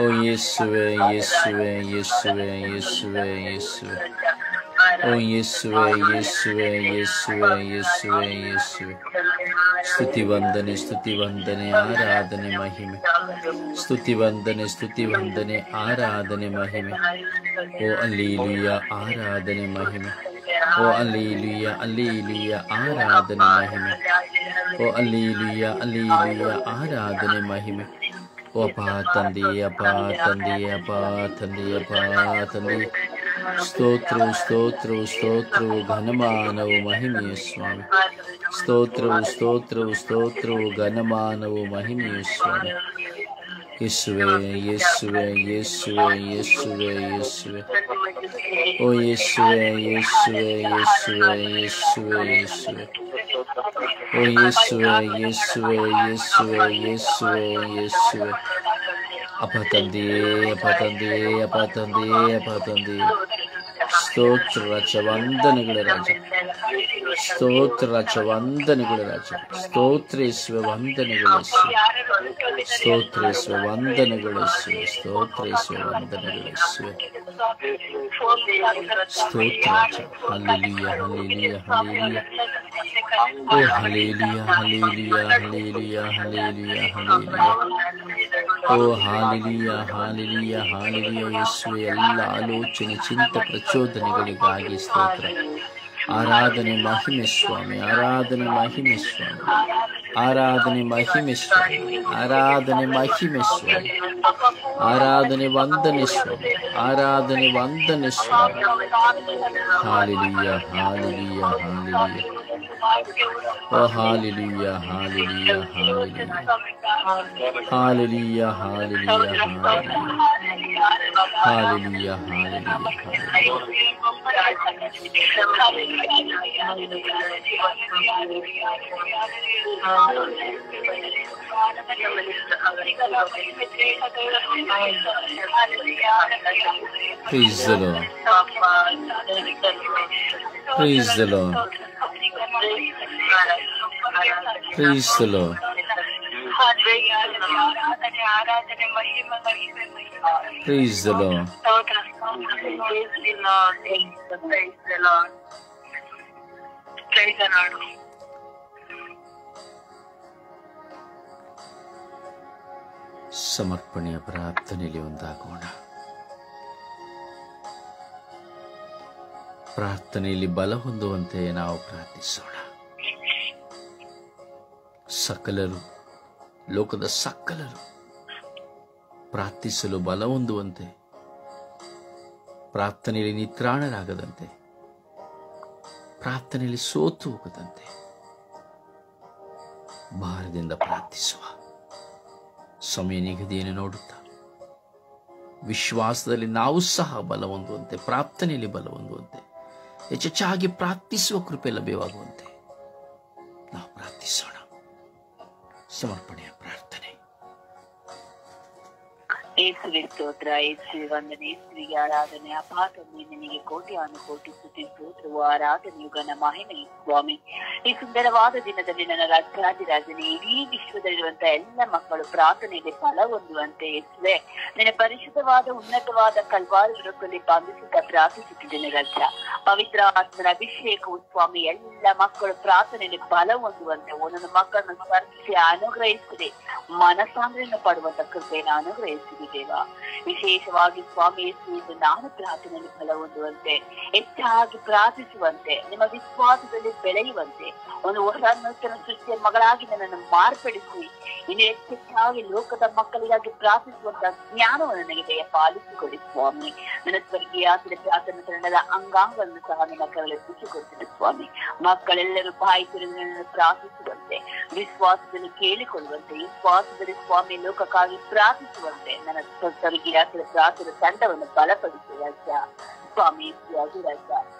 ಓ ಯೇಸುವೇ, ಯೇಸುವೇ, ಯೇಸುವೇ, ಯೇಸುವೇ, ಯೇಸುವೇ. ಓ ಯೇಸುವೇ, ಯೇಸುವೇ, ಯೇಸುವೇ, ಯೇಸುವೇ, ಯೇಸುವೇ. ಸ್ತುತಿ ವಂದನೆ, ಸ್ತುತಿ ವಂದನೆ, ಆರಾಧನೆ ಮಹಿಮೆ. ಸ್ತುತಿ ವಂದನೆ, ಸ್ತುತಿ ವಂದನೆ, ಆರಾಧನೆ ಮಹಿಮೆ. ಓ ಅಲ್ಲೀಲುಯ್ಯ, ಆರಾಧನೆ ಮಹಿಮೆ. ಓ ಅಲ್ಲೀಲುಯ್ಯ, ಅಲ್ಲೀಲುಯ್ಯ, ಆರಾಧನೆ ಮಹಿಮೆ. ಓ ಅಲ್ಲೀಲುಯ್ಯ, ಅಲ್ಲೀಲುಯ್ಯ, ಆರಾಧನೆ ಮಹಿಮೆ. ಓ ಅಪಾ ತಂದೆ, ಅಪಾ ತಂದೆ, ಅಪಾ ತಂದೆ, ಅಪಾ ತಂದೆ. ಸ್ತೋತ್ರವು ಸ್ತೋತ್ರವು ಸ್ತೋತ್ರವು ಘನಮಾನವು ಮಹಿಮೆಯ ಸ್ವಾಮಿ. ಸ್ತೋತ್ರವು ಸ್ತೋತ್ರವು ಸ್ತೋತ್ರವು ಘನಮಾನವು ಮಹಿಮೆಯ ಸ್ವಾಮಿ. ಯೇಸುವೆ, ಯೇಸುವೆ, ಯೇಸುವೆ, ಯೇಸುವೆ, ಯೇಸುವೆ. ಓ ಯೇಸುವೆ, ಯೇಸುವೆ, ಯೇಸುವೆ, ಯೇಸುವೆ, ಯೇಸುವೆ. ಓ ಯೇಸುವೆ, ಯೇಸುವೆ, ಯೇಸುವೆ, ಯೇಸುವೆ, ಯೇಸುವೆ. ಅಪ ತಂದೆಯೇ, ಅಪ ತಂದೆಯೇ, ಅಪ ತಂದೆಯೇ, ಅಪ ತಂದೆಯೇ. ಸ್ತೋತ್ರ ರಾಜ, ವಂದನೆಗಳ ರಾಜ. ಸ್ತೋತ್ರ ರಾಜ, ವಂದನೆಗಳ ರಾಜ. ಸ್ತೋತ್ರೇಶ್ವ, ವಂದನೆಗಳಿಸುವೆ. ಸ್ತೋತ್ರೇಶ್ವ, ವಂದನೆಗಳಿಸುವೆ. ಸ್ತೋತ್ರೇಶ್ವ, ವಂದನೆಗಳಿಸುವೆ. ಸ್ತೋತ್ರ ರಾಜ. Hallelujah, hallelujah, hallelujah. ಓ hallelujah, hallelujah, hallelujah, hallelujah, hallelujah. ಓ ಹಾಲೆಲೂಯಾ, ಹಾಲೆಲೂಯಾ, ಹಾಲೆಲೂಯಾ. ಯೇಸುವೆ, ಎಲ್ಲ ಆಲೋಚನೆ, ಚಿಂತೆ, ಪ್ರಚೋದನೆಗಳಿಗಾಗಿ ಸ್ತೋತ್ರ. ಆರಾಧನೆ ಮಹಿಮೆ ಸ್ವಾಮಿ, ಆರಾಧನೆ ಮಹಿಮೆ ಸ್ವಾಮಿ, ಆರಾಧನೆ ಮಹಿಮೆ ಸ್ವಾಮಿ, ಆರಾಧನೆ ಮಹಿಮೆ ಸ್ವಾಮಿ, ಆರಾಧನೆ ವಂದನೆ ಸ್ವಾಮಿ, ಆರಾಧನೆ ವಂದನೆ ಸ್ವಾಮಿ. Hallelujah, hallelujah, hallelujah. ಓ hallelujah, hallelujah, hallelujah. Hallelujah, hallelujah, hallelujah. Hallelujah, Praise the Lord. Praise the Lord. Praise the Lord. Praise the Lord. ಸಮರ್ಪಣೆಯ ಪ್ರಾರ್ಥನೆಯಲ್ಲಿ ಒಂದಾಗೋಣ. ಪ್ರಾರ್ಥನೆಯಲ್ಲಿ ಬಲ ಹೊಂದುವಂತೆ ನಾವು ಪ್ರಾರ್ಥಿಸೋಣ. ಸಕಲರು, ಲೋಕದ ಸಕಲರು ಪ್ರಾರ್ಥಿಸಲು ಬಲ ಹೊಂದುವಂತೆ, ಪ್ರಾರ್ಥನೆಯಲ್ಲಿ ನಿತ್ರಾಣರಾಗದಂತೆ, ಪ್ರಾರ್ಥನೆಯಲ್ಲಿ ಸೋತು ಹೋಗದಂತೆ ಭಾರದಿಂದ ಪ್ರಾರ್ಥಿಸುವ. ಸಮಯ ನಿಗದಿಯನ್ನು ನೋಡುತ್ತಾ ವಿಶ್ವಾಸದಲ್ಲಿ ನಾವು ಸಹ ಬಲ ಹೊಂದುವಂತೆ, ಪ್ರಾರ್ಥನೆಯಲ್ಲಿ ಬಲ ಹೊಂದುವಂತೆ, ಹೆಚ್ಚೆಚ್ಚಾಗಿ ಪ್ರಾರ್ಥಿಸುವ ಕೃಪೆ ಲಭ್ಯವಾಗುವಂತೆ ನಾವು ಪ್ರಾರ್ಥಿಸೋಣ. ಸಮರ್ಪಣೆಯ ಪ್ರಾರ್ಥನೆ. ಯೇಸುವೆ ಸ್ತೋತ್ರ, ಯೇಸುವೆ ವಂದನೆ, ಯೇಸುವಿಗೆ ಆರಾಧನೆ. ಅಪಾ ತಂದೆ, ನಿನಗೆ ಕೋಟಿ ಅನುಕೋಟಿ ಸ್ತುತಿ ಸ್ತೋತ್ರವು, ಆರಾಧನೆಯು, ಘನ ಮಹಿಮೆಯು ಸ್ವಾಮಿ. ಈ ಸುಂದರವಾದ ದಿನದಲ್ಲಿ ನನ್ನ ರಾಜ್ಯಾಧಿರಾಜನೇ, ಇಡೀ ವಿಶ್ವದಲ್ಲಿರುವಂತಹ ಎಲ್ಲ ಮಕ್ಕಳು ಪ್ರಾರ್ಥನೆಯಲ್ಲಿ ಫಲ ಹೊಂದುವಂತೆ ಯೇಸುವೆ ನಿನ್ನ ಪರಿಶುದ್ಧವಾದ ಉನ್ನತವಾದ ಕಲ್ವಾರಿ ವೃತ್ತದಲ್ಲಿ ಬಂಧಿಸುತ್ತಾ ಪ್ರಾರ್ಥಿಸುತ್ತಿದ್ದೇನೆ ರಾಜ. ಪವಿತ್ರ ಆತ್ಮನ ಅಭಿಷೇಕವು ಸ್ವಾಮಿ ಎಲ್ಲ ಮಕ್ಕಳು ಪ್ರಾರ್ಥನೆಯಲ್ಲಿ ಬಲ ಹೊಂದುವಂತೆ, ಒಂದೊಂದು ಮಕ್ಕಳನ್ನು ಸ್ಪರ್ಶಿಸಿ ಅನುಗ್ರಹಿಸಿದೆ, ಮನಸಾಂದ್ರೆಯನ್ನು ಪಡುವಂತ ಕೃಪೆಯನ್ನು ಅನುಗ್ರಹಿಸಿದೆ ದೇವ. ವಿಶೇಷವಾಗಿ ಸ್ವಾಮಿ ಯೇಸುವಿಗೆ ನಾನು ಪ್ರಾರ್ಥನೆಯಲ್ಲಿ ಫಲ ಹೊಂದುವಂತೆ, ಹೆಚ್ಚಾಗಿ ಪ್ರಾರ್ಥಿಸುವಂತೆ, ನಿಮ್ಮ ವಿಶ್ವಾಸದಲ್ಲಿ ಬೆಳೆಯುವಂತೆ, ಒಂದು ಹೊಸ ನೂತನ ಸೃಷ್ಟಿಯ ಮಗಳಾಗಿ ನನ್ನನ್ನು ಮಾರ್ಪಡಿಸಿ ಇನ್ನು ಹೆಚ್ಚೆಚ್ಚಾಗಿ ಲೋಕದ ಮಕ್ಕಳಿಗಾಗಿ ಪ್ರಾರ್ಥಿಸುವಂತಹ ಜ್ಞಾನವನ್ನು ನನಗೆ ಪಾಲಿಸಿಕೊಡಿ ಸ್ವಾಮಿ. ನನ್ನ ಸ್ವರ್ಗೀಯ ಪ್ರಾರ್ಥನೆ ತಂಡದ ಅಂಗಾಂಗವನ್ನು ಸಹ ನನ್ನ ಕರಳೆತ್ತಿಸಿಕೊಡ್ತೀನಿ ಸ್ವಾಮಿ. ಮಕ್ಕಳೆಲ್ಲರೂ ಬಾಯಿ ತೆರೆದು ಪ್ರಾರ್ಥಿಸುವಂತೆ, ವಿಶ್ವಾಸದಲ್ಲಿ ಕೇಳಿಕೊಳ್ಳುವಂತೆ, ವಿಶ್ವಾಸದಲ್ಲಿ ಸ್ವಾಮಿ ಲೋಕಕ್ಕಾಗಿ ಪ್ರಾರ್ಥಿಸುವಂತೆ ನನ್ನ ಸ್ವರ್ಗೀಯ ಪ್ರಾರ್ಥನೆ ತಂಡವನ್ನು ಬಲಪಡಿಸಿ ರಾಜ್ಯ ಸ್ವಾಮಿ. ರಾಜ್ಯ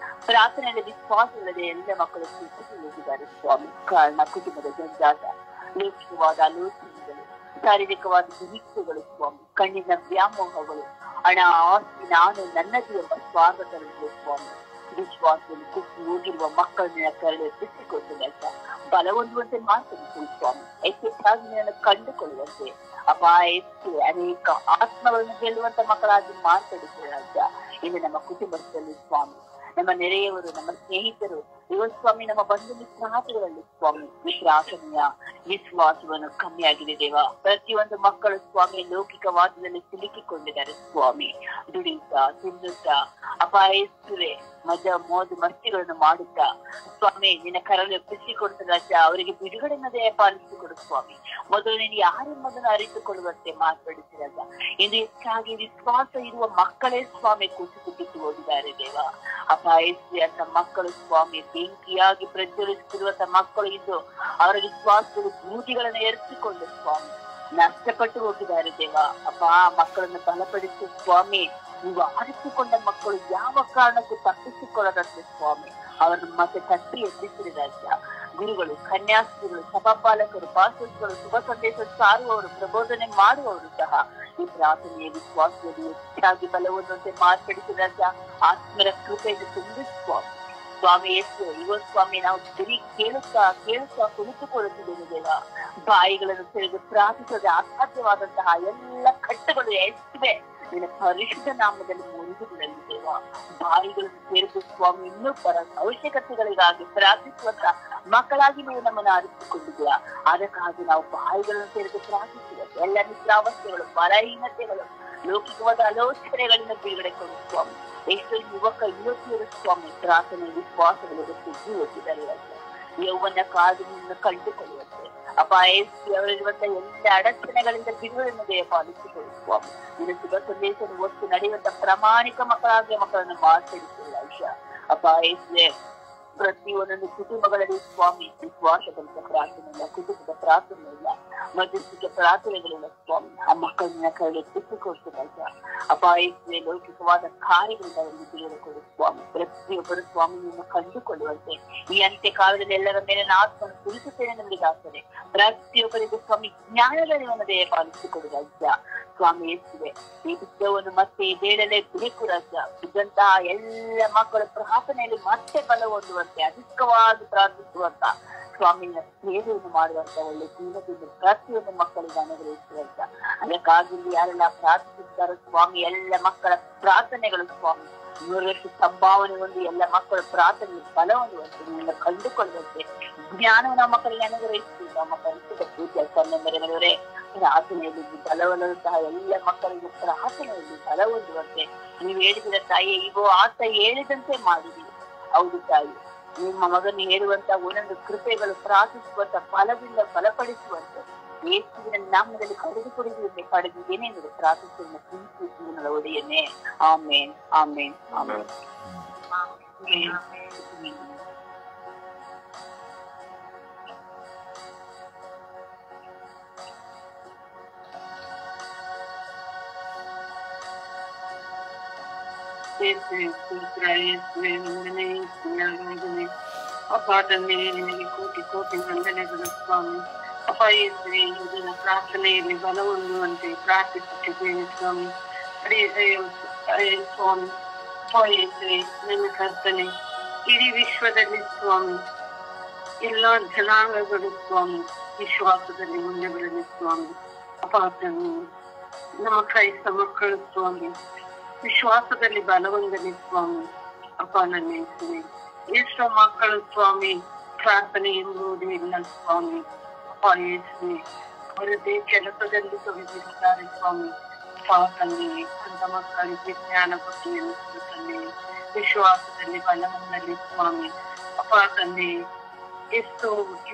ಪ್ರಾರ್ಥನೆಯಲ್ಲಿ ವಿಶ್ವಾಸವಿಲ್ಲದೆ ಎಲ್ಲ ಮಕ್ಕಳು ಹೋಗಿದ್ದಾರೆ ಸ್ವಾಮಿ. ಕಾರಣ ಕುಟುಂಬದ ಜಂಜಾಟ, ಲೌಕಿಕವಾದ ಆಲೋಚನೆಗಳು, ಶಾರೀರಿಕವಾದ ನಿರೀಕ್ಷೆಗಳು ಸ್ವಾಮಿ, ಕಣ್ಣಿನ ವ್ಯಾಮೋಹಗಳು, ಹಣ, ಆಸ್ತಿ, ನಾನು ನನ್ನದು ಎಂಬ ಸ್ವಾಗತಗಳು ಸ್ವಾಮಿ. ವಿಶ್ವಾಸದಲ್ಲಿ ಕುಗ್ಗಿ ಹೋಗಿರುವ ಮಕ್ಕಳನ್ನ ಕರಳು ಬಿಸಿಕೊಟ್ಟು ಬಲ ಹೊಂದುವಂತೆ ಮಾಡ್ತೀನಿ ಸ್ವಾಮಿ. ಹೆಚ್ಚೆಚ್ಚಾಗಿ ನನ್ನ ಕಂಡುಕೊಳ್ಳುವಂತೆ ಅಪಾಯಕ್ಕೆ ಅನೇಕ ಆತ್ಮಗಳನ್ನು ಗೆಲ್ಲುವಂತ ಮಕ್ಕಳಾಗಿ ಮಾರ್ಪಡಿಸುವ ರಾಜ್ಯ. ಇನ್ನು ನಮ್ಮ ಕುಟುಂಬದಲ್ಲಿ ಸ್ವಾಮಿ, ನಮ್ಮ ನೆರೆಯವರು, ನಮ್ಮ ಸ್ನೇಹಿತರು ಇವತ್ತು ಸ್ವಾಮಿ ನಮ್ಮ ಬಂಧು ಮಿತ್ರಗಳಲ್ಲಿ ಸ್ವಾಮಿ ಪ್ರಾರ್ಥನೆಯ ವಿಶ್ವಾಸವನ್ನು ಕಮ್ಮಿ ಆಗಿದೆ ದೇವ. ಪ್ರತಿಯೊಂದು ಮಕ್ಕಳು ಸ್ವಾಮಿ ಲೌಕಿಕವಾದದಲ್ಲಿ ಸಿಲುಕಿಕೊಂಡಿದ್ದಾರೆ ಸ್ವಾಮಿ. ದುಡಿಯುತ್ತಾ ತಿನ್ನುತ್ತಾ ಅಪಾಯಿಸುವೆ ಮೋದು ಮಸ್ತಿಗಳನ್ನು ಮಾಡುತ್ತಾ ಸ್ವಾಮಿ ನಿನ್ನ ಕರಳು ಎಪ್ಪಿಸಿಕೊಡ್ತ ರಾಜ. ಅವರಿಗೆ ಬಿಡುಗಡೆನದೇ ಪಾಲಿಸಿಕೊಡು ಸ್ವಾಮಿ. ಮೊದಲು ನೀನು ಯಾರೆಂಬುದನ್ನು ಅರಿತುಕೊಳ್ಳುವಂತೆ ಮಾತನಾಡಿಸಿ ರಾಜ. ಇಂದು ಹೆಚ್ಚಾಗಿ ವಿಶ್ವಾಸ ಇರುವ ಮಕ್ಕಳೇ ಸ್ವಾಮಿ ಕುಸಿದು ಬಿದ್ದು ಹೋಗಿದ್ದಾರೆ ದೇವ. ಅಪಾಯಿಸಿ ಅಂತ ಮಕ್ಕಳು ಸ್ವಾಮಿ ಬೆಂಕಿಯಾಗಿ ಪ್ರಜ್ವಲಿಸುತ್ತಿರುವಂತ ಮಕ್ಕಳು ಇದ್ದು ಅವರ ವಿಶ್ವಾಸದ ಬೂದಿಗಳನ್ನು ಏರಿಸಿಕೊಂಡು ಸ್ವಾಮಿ ನಷ್ಟಪಟ್ಟು ಹೋಗಿದ್ದಾರೆ ದೇವ. ಅಪ್ಪ ಮಕ್ಕಳನ್ನು ಬಲಪಡಿಸಿ ಸ್ವಾಮಿ. ನೀವು ಆರಿಸಿಕೊಂಡ ಮಕ್ಕಳು ಯಾವ ಕಾರಣಕ್ಕೂ ತಪ್ಪಿಸಿಕೊಳ್ಳದಂತೆ ಸ್ವಾಮಿ ಅವರನ್ನು ಮತ್ತೆ ತಟ್ಟಿ ಎಬ್ಬಿಸಿರಿ ರಾಜ. ಗುರುಗಳು, ಕನ್ಯಾಸ್ತ್ರೀಗಳು, ಸಭಾಪಾಲಕರು, ಪಾಸ್ಟರ್ಗಳು, ಶುಭ ಸಂದೇಶ ಸಾರುವವರು, ಪ್ರಬೋಧನೆ ಮಾಡುವವರು ಸಹ ಈ ಪ್ರಾರ್ಥನೆಯ ವಿಶ್ವಾಸದಲ್ಲಿ ಹೆಚ್ಚಾಗಿ ಬಲವನ್ನುಂಟೆ ಮಾರ್ಪಡಿಸಿ ರಾಜ. ಆತ್ಮರ ಕೃಪೆಯನ್ನು ತುಂಬಿ ಸ್ವಾಮಿ. ಸ್ವಾಮಿ ಎಷ್ಟು ಇವತ್ತು ಸ್ವಾಮಿ ನಾವು ಬರೀ ಕೇಳುತ್ತಾ ಕುಳಿತುಕೊಳ್ಳುತ್ತಿದ್ದೇವೆ ದೇವ. ಬಾಯಿಗಳನ್ನು ತೆರೆದು ಪ್ರಾರ್ಥಿಸದೆ ಅಸಾಧ್ಯವಾದಂತಹ ಎಲ್ಲ ಕಟ್ಟುಗಳು ಎಷ್ಟಿವೆ ನಿನ್ನ ಪರಿಶುದ್ಧ ನಾಮದಲ್ಲಿ ಮುರಿದು ಬಿಡಲಿ ದೇವ. ಬಾಯಿಗಳನ್ನು ತೆರೆದು ಸ್ವಾಮಿ ಇನ್ನೂ ಅವಶ್ಯಕತೆಗಳಿಗಾಗಿ ಪ್ರಾರ್ಥಿಸುವಂತ ಮಕ್ಕಳಾಗಿ ನೀವು ನಮ್ಮನ್ನು ಆರಿಸಿಕೊಂಡಿದ್ದೀರಾ. ಅದಕ್ಕಾಗಿ ನಾವು ಬಾಯಿಗಳನ್ನು ತೆರೆದು ಪ್ರಾರ್ಥಿಸುವ ಎಲ್ಲ ನಿದ್ರಾವಸ್ಥೆಗಳು, ಬಲಹೀನತೆಗಳು, ಲೌಕಿಕವಾದ ಆಲೋಚನೆಗಳಿಂದ ಬಿಡುಗಡೆ ಕೊಡು ಸ್ವಾಮಿ. ಎಷ್ಟೋ ಯುವತಿಯರು ಸ್ವಾಮಿ ಪ್ರಾರ್ಥನೆ ವಿಶ್ವಾಸಗಳಿಗೆ ಸುದ್ದಿ ಹೋಗಿದ್ದಾರೆ. ಯೌವನ ಕಾಲದಿಂದ ಕಂಡುಕೊಳ್ಳುವಂತೆ ಅಪಾಯಿಸಿ ಅವರಿರುವಂತ ಎಲ್ಲ ಅಡಚಣೆಗಳಿಂದ ಬಿಡುಗಡೆ ಪಾಲಿಸಿಕೊಳ್ಳು ಸ್ವಾಮಿ. ನಿನ್ನ ಶುಭ ಸಂದೇಶವನ್ನು ಒತ್ತು ನಡೆಯುವಂತ ಪ್ರಾಮಾಣಿಕ ಮಕ್ಕಳಾಗಿ ಮಕ್ಕಳನ್ನು ಮಾರ್ಪಡಿಸಿಲ್ಲ ಐಷಾ. ಅಪಾಯಿಸಿ ಪ್ರತಿಯೊಂದೊಂದು ಕುಟುಂಬಗಳಲ್ಲಿ ಸ್ವಾಮಿ ವಿಶ್ವಾಸದಂತ ಪ್ರಾರ್ಥನೆ ಇಲ್ಲ, ಕುಟುಂಬದ ಪ್ರಾರ್ಥನೆ ಇಲ್ಲ, ಮಧ್ಯಸ್ಥಿಕೆ ಪ್ರಾರ್ಥನೆಗಳಿಲ್ಲ ಸ್ವಾಮಿ. ಆ ಮಕ್ಕಳನ್ನ ಕೈಗೆ ಎತ್ತಿಸಿಕೊಡ್ತಿದ್ದ ಅಪಾಯಿಸಿ ಲೌಕಿಕವಾದ ಕಾರ್ಯಗಳಿಂದ ಅವರಿಗೆ ತಿಳಿದುಕೊಳ್ಳು ಸ್ವಾಮಿ. ಪ್ರತಿಯೊಬ್ಬರು ಸ್ವಾಮಿಯನ್ನು ಕಂಡುಕೊಳ್ಳುವಂತೆ ಈ ಅಂತ್ಯ ಕಾಲದಲ್ಲಿ ಎಲ್ಲರ ಮೇಲೆ ಆತ್ಮನ್ನು ಸುರಿಸುತ್ತೇನೆ ನಮಗಿದಾಗ್ತದೆ. ಪ್ರತಿಯೊಬ್ಬರಿಗೂ ಸ್ವಾಮಿ ಜ್ಞಾನಗಳನ್ನದೇ ಪಾಲಿಸಿಕೊಡು ರಾಜ್ಯ. ಸ್ವಾಮಿ ಎಷ್ಟಿದೆ ಈ ಬುದ್ಧವನ್ನು ಮತ್ತೆ ಇದೇಳಲೇ ಬೇಕು ರಾಜ್ಯ. ಇದ್ದಂತಹ ಎಲ್ಲ ಮಕ್ಕಳ ಪ್ರಾರ್ಥನೆಯಲ್ಲಿ ಮತ್ತೆ ಬಲ ಹೊಂದುವಂತೆ ಅಧಿಕವಾಗಿ ಪ್ರಾರ್ಥಿಸುವಂತ ಸ್ವಾಮಿಯ ಸೇವೆಯನ್ನು ಮಾಡುವಂತ ಒಳ್ಳೆ ಜೀವನದಿಂದ ಪ್ರತಿಯೊಂದು ಮಕ್ಕಳಿಗೆ ಅನುಗ್ರಹಿಸುವಂತ. ಅದಕ್ಕಾಗಿ ಯಾರೆಲ್ಲ ಪ್ರಾರ್ಥಿಸುತ್ತಾರೋ ಸ್ವಾಮಿ ಎಲ್ಲ ಮಕ್ಕಳ ಪ್ರಾರ್ಥನೆಗಳು ಸ್ವಾಮಿ 100 ವರ್ಷ ಸಂಭಾವನೆ ಹೊಂದಿ ಎಲ್ಲ ಮಕ್ಕಳ ಪ್ರಾರ್ಥನೆ ಬಲ ಹೊಂದುವಂತೆ ನಿನ್ನ ಕಂಡುಕೊಳ್ಳುವಂತೆ ಜ್ಞಾನವನ್ನು ನಮ್ಮ ಮಕ್ಕಳಿಗೆ ಅನುಗ್ರಹಿಸುತ್ತಿದ್ದ ನಮ್ಮ ಪರಿಸ್ಥಿತಿ ಪೂಜೆ ಕಣ್ಣೆರೆಯವರೇ ಪ್ರಾರ್ಥನೆಯಲ್ಲಿ ಬಲವನ್ನುವಂತಹ ಎಲ್ಲ ಮಕ್ಕಳಿಗೆ ಪ್ರಾರ್ಥನೆಯಲ್ಲಿ ಬಲ ಹೊಂದುವಂತೆ ನೀವು ಹೇಳಿದ ತಾಯಿ ಇಗೋ ಆತ ಹೇಳಿದಂತೆ ಮಾಡಿದೀವಿ. ಹೌದು ತಾಯಿ, ನಿಮ್ಮ ಮಗನು ಹೇಳುವಂತ ಒಂದೊಂದು ಕೃಪೆಗಳು ಪ್ರಾರ್ಥಿಸುವಂತ ಫಲದಿಂದ ಬಲಪಡಿಸುವಂತೆ ಯೇಸುವಿನ ನಾಮದಲ್ಲಿ ಪಡೆದಿದ್ದೇನೆ ಎಂದು ಪ್ರಾರ್ಥಿಸುವ ಪ್ರೀತಿ ಜೀವನದ ಒಡೆಯನ್ನೇ. ಆಮೇನ್ ಆಮೇನ್ ಆಮೇನ್. ಅಪ್ಪ ತಂದೆ ನಿನಗೆ ಕೋಟಿ ಕೋಟಿ ವಂದನೆಗಳು ಸ್ವಾಮಿ. ಅಪ್ಪ ಯೇಸುವೆ ಇಂದಿನ ಪ್ರಾರ್ಥನೆಯಲ್ಲಿ ಬಲ ಹೊಂದುವಂತೆ ಪ್ರಾರ್ಥಿಸುತ್ತಿದ್ದೇನೆ ಸ್ವಾಮಿ. ಸ್ವಾಮಿ ಅಪ್ಪ ಯೇಸುವೆ ನನ್ನ ಕರ್ತನೆ ಇಡೀ ವಿಶ್ವದಲ್ಲಿ ಸ್ವಾಮಿ ಎಲ್ಲ ಜನಾಂಗಗಳು ಸ್ವಾಮಿ ವಿಶ್ವಾಸದಲ್ಲಿ ಮುಂದೆ ಬರಲಿ ಸ್ವಾಮಿ. ಅಪ್ಪ ತಂದೆ ನಮ್ಮ ಕ್ರೈಸ್ತ ಮಕ್ಕಳು ಸ್ವಾಮಿ ವಿಶ್ವಾಸದಲ್ಲಿ ಬಲವಂದನೆ ಸ್ವಾಮಿ. ಅಪ್ಪ ನನ್ನ ಯೇಸುವೆ ಎಷ್ಟೋ ಮಕ್ಕಳು ಸ್ವಾಮಿ ಪ್ರಾರ್ಥನೆ ಎಂಬುದೇ ಇಲ್ಲ ಸ್ವಾಮಿ. ಅಪ್ಪ ಯೇಸುವೆ ಅವರದೇ ಕೆಲಸದಲ್ಲಿ ತೊಡಗಿರುತ್ತಾರೆ ಸ್ವಾಮಿ. ಅಪ್ಪ ತಂದೆ ಅಂತ ಮಕ್ಕಳಿಗೆ ಜ್ಞಾನ ಬುದ್ಧಿಯನ್ನು ತಂದೆ ವಿಶ್ವಾಸದಲ್ಲಿ ಬಲವಂದನೆ ಸ್ವಾಮಿ. ಅಪ್ಪ ತಂದೆ ಎಷ್ಟೋ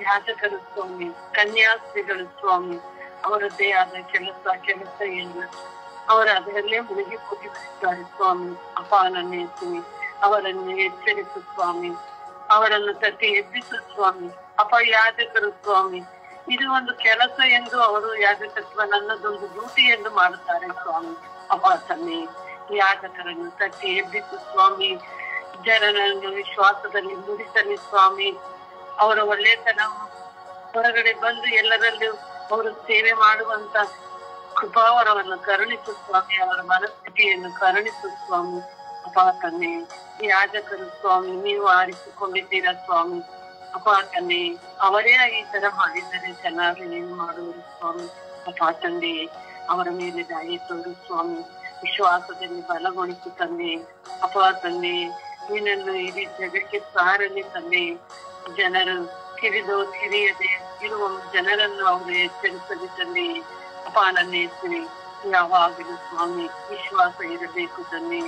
ಯಾಜಕರು ಸ್ವಾಮಿ ಕನ್ಯಾಸ್ತ್ರೀಗಳು ಸ್ವಾಮಿ ಅವರದ್ದೇ ಆದ ಕೆಲಸ ಇಲ್ಲ, ಅವರ ಅದರಲ್ಲೇ ಮುಳುಗಿ ಹೋಗಿದ್ದಾರೆ ಸ್ವಾಮಿ. ಅಪ್ಪ ನನ್ನ ಯೇಸುವೆ ಅವರನ್ನು ಎಚ್ಚರಿಸು ಸ್ವಾಮಿ, ಅವರನ್ನು ತಟ್ಟಿ ಎಬ್ಬಿಸು ಸ್ವಾಮಿ. ಅಪ್ಪ ಯಾಜಕರು ಸ್ವಾಮಿ ಇದು ಒಂದು ಕೆಲಸ ಎಂದು ಅವರು ಯಾಜಕತ್ವ ನನ್ನದೊಂದು ಡ್ಯೂಟಿ ಎಂದು ಮಾಡುತ್ತಾರೆ ಸ್ವಾಮಿ. ಅಪ್ಪ ತಂದೆ ಯಾಜಕರನ್ನು ತಟ್ಟಿ ಎಬ್ಬಿಸು ಸ್ವಾಮಿ. ಜನರನ್ನು ವಿಶ್ವಾಸದಲ್ಲಿ ನುಡಿಸಲಿ ಸ್ವಾಮಿ. ಅವರ ಒಳ್ಳೆತನ ಹೊರಗಡೆ ಬಂದು ಎಲ್ಲರಲ್ಲೂ ಅವರು ಸೇವೆ ಮಾಡುವಂತ ಕೃಪಾವರವನ್ನು ಕರುಣಿಸು ಸ್ವಾಮಿ. ಅವರ ಮನಸ್ಥಿತಿಯನ್ನು ಕರುಣಿಸು ಸ್ವಾಮಿ. ಅಪ್ಪ ತಂದೆ ಯಾಜಕರು ಸ್ವಾಮಿ ನೀವು ಆರಿಸಿಕೊಂಡಿದ್ದೀರಾ ಸ್ವಾಮಿ. ಅಪ್ಪ ತಂದೆ ಅವರೇ ಈ ತರ ಮಾಡಿದರೆ ಚೆನ್ನಾಗಿ ಏನು ಮಾಡುವರು ಸ್ವಾಮಿ. ಅಪ್ಪ ತಂದೆ ಅವರ ಮೇಲೆ ದಯೆ ತೋರು ಸ್ವಾಮಿ. ವಿಶ್ವಾಸದಲ್ಲಿ ಬಲಗೊಳಿಸು ತಂದೆ. ಅಪ್ಪ ತಂದೆ ನಿನ್ನನ್ನು ಇಡೀ ಜಗಕ್ಕೆ ಸಾರಲಿ ತಂದೆ. ಜನರು ತಿಳಿದೋ ತಿಳಿಯದೆ ಇರುವ ಜನರನ್ನು ಅವರು ಎಚ್ಚರಿಸಲಿ ತಂದೆ. ಅಪ್ಪ ನನ್ನ ಹೆಸರಿ ಯಾವಾಗಲೂ ಸ್ವಾಮಿ ವಿಶ್ವಾಸ ಇರಬೇಕು ತಂದೆ.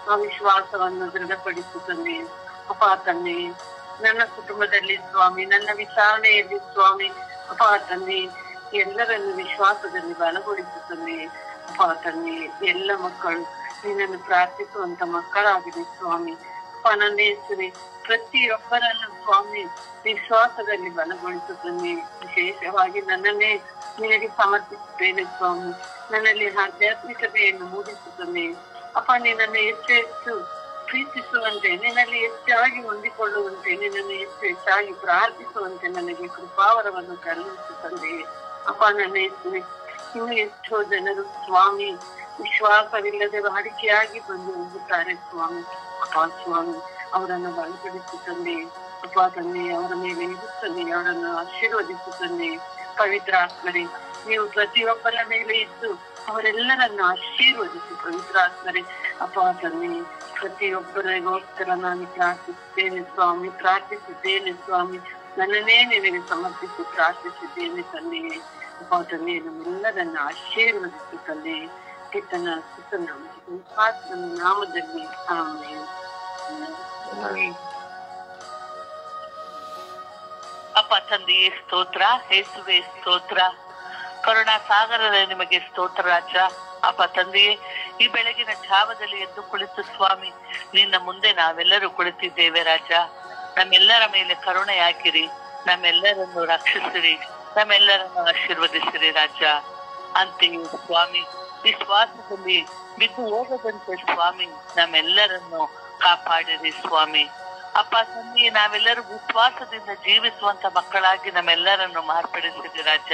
ಆ ವಿಶ್ವಾಸವನ್ನು ದೃಢಪಡಿಸು ತಂದೆ. ಅಪ್ಪ ತಂದೆ, ನನ್ನ ಕುಟುಂಬದಲ್ಲಿ ಸ್ವಾಮಿ, ನನ್ನ ವಿಚಾರಣೆಯಲ್ಲಿ ಸ್ವಾಮಿ, ಅಪ್ಪ ತಂದೆ, ಎಲ್ಲರನ್ನು ವಿಶ್ವಾಸದಲ್ಲಿ ಬಲಗೊಳಿಸುತ್ತದೆ. ಅಪ್ಪ ತಂದೆ, ಎಲ್ಲ ಮಕ್ಕಳು ನಿನ್ನನ್ನು ಪ್ರಾರ್ಥಿಸುವಂತ ಮಕ್ಕಳಾಗಿದೆ ಸ್ವಾಮಿ. ಅಪ್ಪ ನನ್ನ ಹೆಸರಿ ಪ್ರತಿಯೊಬ್ಬರನ್ನು ಸ್ವಾಮಿ ವಿಶ್ವಾಸದಲ್ಲಿ ಬಲಗೊಳಿಸುತ್ತದೆ. ವಿಶೇಷವಾಗಿ ನನ್ನನ್ನೇ ನಿನಗೆ ಸಮರ್ಪಿಸುತ್ತೇನೆ ಸ್ವಾಮಿ. ನನ್ನಲ್ಲಿ ಆಧ್ಯಾತ್ಮಿಕತೆಯನ್ನು ಮೂಡಿಸುತ್ತದೆ. ಅಪ್ಪ ನಿನ್ನನ್ನು ಹೆಚ್ಚು ಹೆಚ್ಚು ಪ್ರೀತಿಸುವಂತೆ, ನಿನ್ನಲ್ಲಿ ಹೆಚ್ಚಾಗಿ ಹೊಂದಿಕೊಳ್ಳುವಂತೆ, ನಿನ್ನನ್ನು ಹೆಚ್ಚು ಹೆಚ್ಚಾಗಿ ಪ್ರಾರ್ಥಿಸುವಂತೆ ನನಗೆ ಕೃಪಾವರವನ್ನು ಕರುಣಿಸುತ್ತದೆ. ಅಪ್ಪ ನನ್ನ ಹೆಸರು ಇನ್ನು ಎಷ್ಟೋ ಜನರು ಸ್ವಾಮಿ ವಿಶ್ವಾಸವಿಲ್ಲದೆ ವಾಡಿಕೆಯಾಗಿ ಬಂದು ಹೋಗುತ್ತಾರೆ ಸ್ವಾಮಿ. ಅಪ್ಪ ಸ್ವಾಮಿ ಅವರನ್ನು ಬಲಪಡಿಸುತ್ತದೆ. ಅಪ್ಪ ತಂದೆ, ಅವರ ಮೇಲೆ ಇರುತ್ತದೆ, ಅವರನ್ನು ಆಶೀರ್ವದಿಸುತ್ತದೆ. ಪವಿತ್ರ ಆತ್ಮರೇ, ನೀವು ಪ್ರತಿಯೊಬ್ಬರ ಮೇಲೆ ಇದ್ದು ಅವರೆಲ್ಲರನ್ನು ಆಶೀರ್ವದಿಸಿ ಪವಿತ್ರ ಆತ್ಮರೇ. ಅಪ್ಪ ತಂದೆ, ಪ್ರತಿಯೊಬ್ಬರಿಗೋಸ್ಕರ ನಾನು ಪ್ರಾರ್ಥಿಸುತ್ತೇನೆ ಸ್ವಾಮಿ, ಪ್ರಾರ್ಥಿಸಿದ್ದೇನೆ ಸ್ವಾಮಿ. ನನ್ನನ್ನೇ ನಿನಗೆ ಸಮರ್ಪಿಸಿ ಪ್ರಾರ್ಥಿಸಿದ್ದೇನೆ ತಂದೆಯೇ. ಅಪ್ಪ ತಂದೆ, ನಮ್ಮೆಲ್ಲರನ್ನು ಆಶೀರ್ವದಿಸು ತಂದೆ. ಪಿತನ ಸುತನ ಆತ್ಮನ ನಾಮದಲ್ಲಿ ಆಮೆನ್. ಅಪ್ಪ ತಂದೆಯೇ ಸ್ತೋತ್ರ, ಯೇಸುವೇ ಸ್ತೋತ್ರ, ಕರುಣಾ ಸಾಗರದ ನಿಮಗೆ ಸ್ತೋತ್ರ ರಾಜ. ಅಪ್ಪ ತಂದೆಯೇ, ಈ ಬೆಳಗಿನ ಜಾವದಲ್ಲಿ ಎದ್ದು ಕುಳಿತು ಸ್ವಾಮಿ ನಿನ್ನ ಮುಂದೆ ನಾವೆಲ್ಲರೂ ಕುಳಿತಿದ್ದೇವೆ ರಾಜ. ನಮ್ಮೆಲ್ಲರ ಮೇಲೆ ಕರುಣೆ ಹಾಕಿರಿ, ನಮ್ಮೆಲ್ಲರನ್ನು ರಕ್ಷಿಸಿರಿ, ನಮ್ಮೆಲ್ಲರನ್ನು ಆಶೀರ್ವದಿಸಿರಿ ರಾಜ. ಅಂತೆಯೇ ಸ್ವಾಮಿ ವಿಶ್ವಾಸದಲ್ಲಿ ಬಿದ್ದು ಹೋಗದಂತೆ ಸ್ವಾಮಿ ನಮ್ಮೆಲ್ಲರನ್ನು ಕಾಪಾಡಿರಿ ಸ್ವಾಮಿ. ಅಪ್ಪ ತಂದೆ, ನಾವೆಲ್ಲರೂ ವಿಶ್ವಾಸದಿಂದ ಜೀವಿಸುವಂತ ಮಕ್ಕಳಾಗಿ ನಮ್ಮೆಲ್ಲರನ್ನು ಮಾರ್ಪಡಿಸಿದೆ ರಾಜ.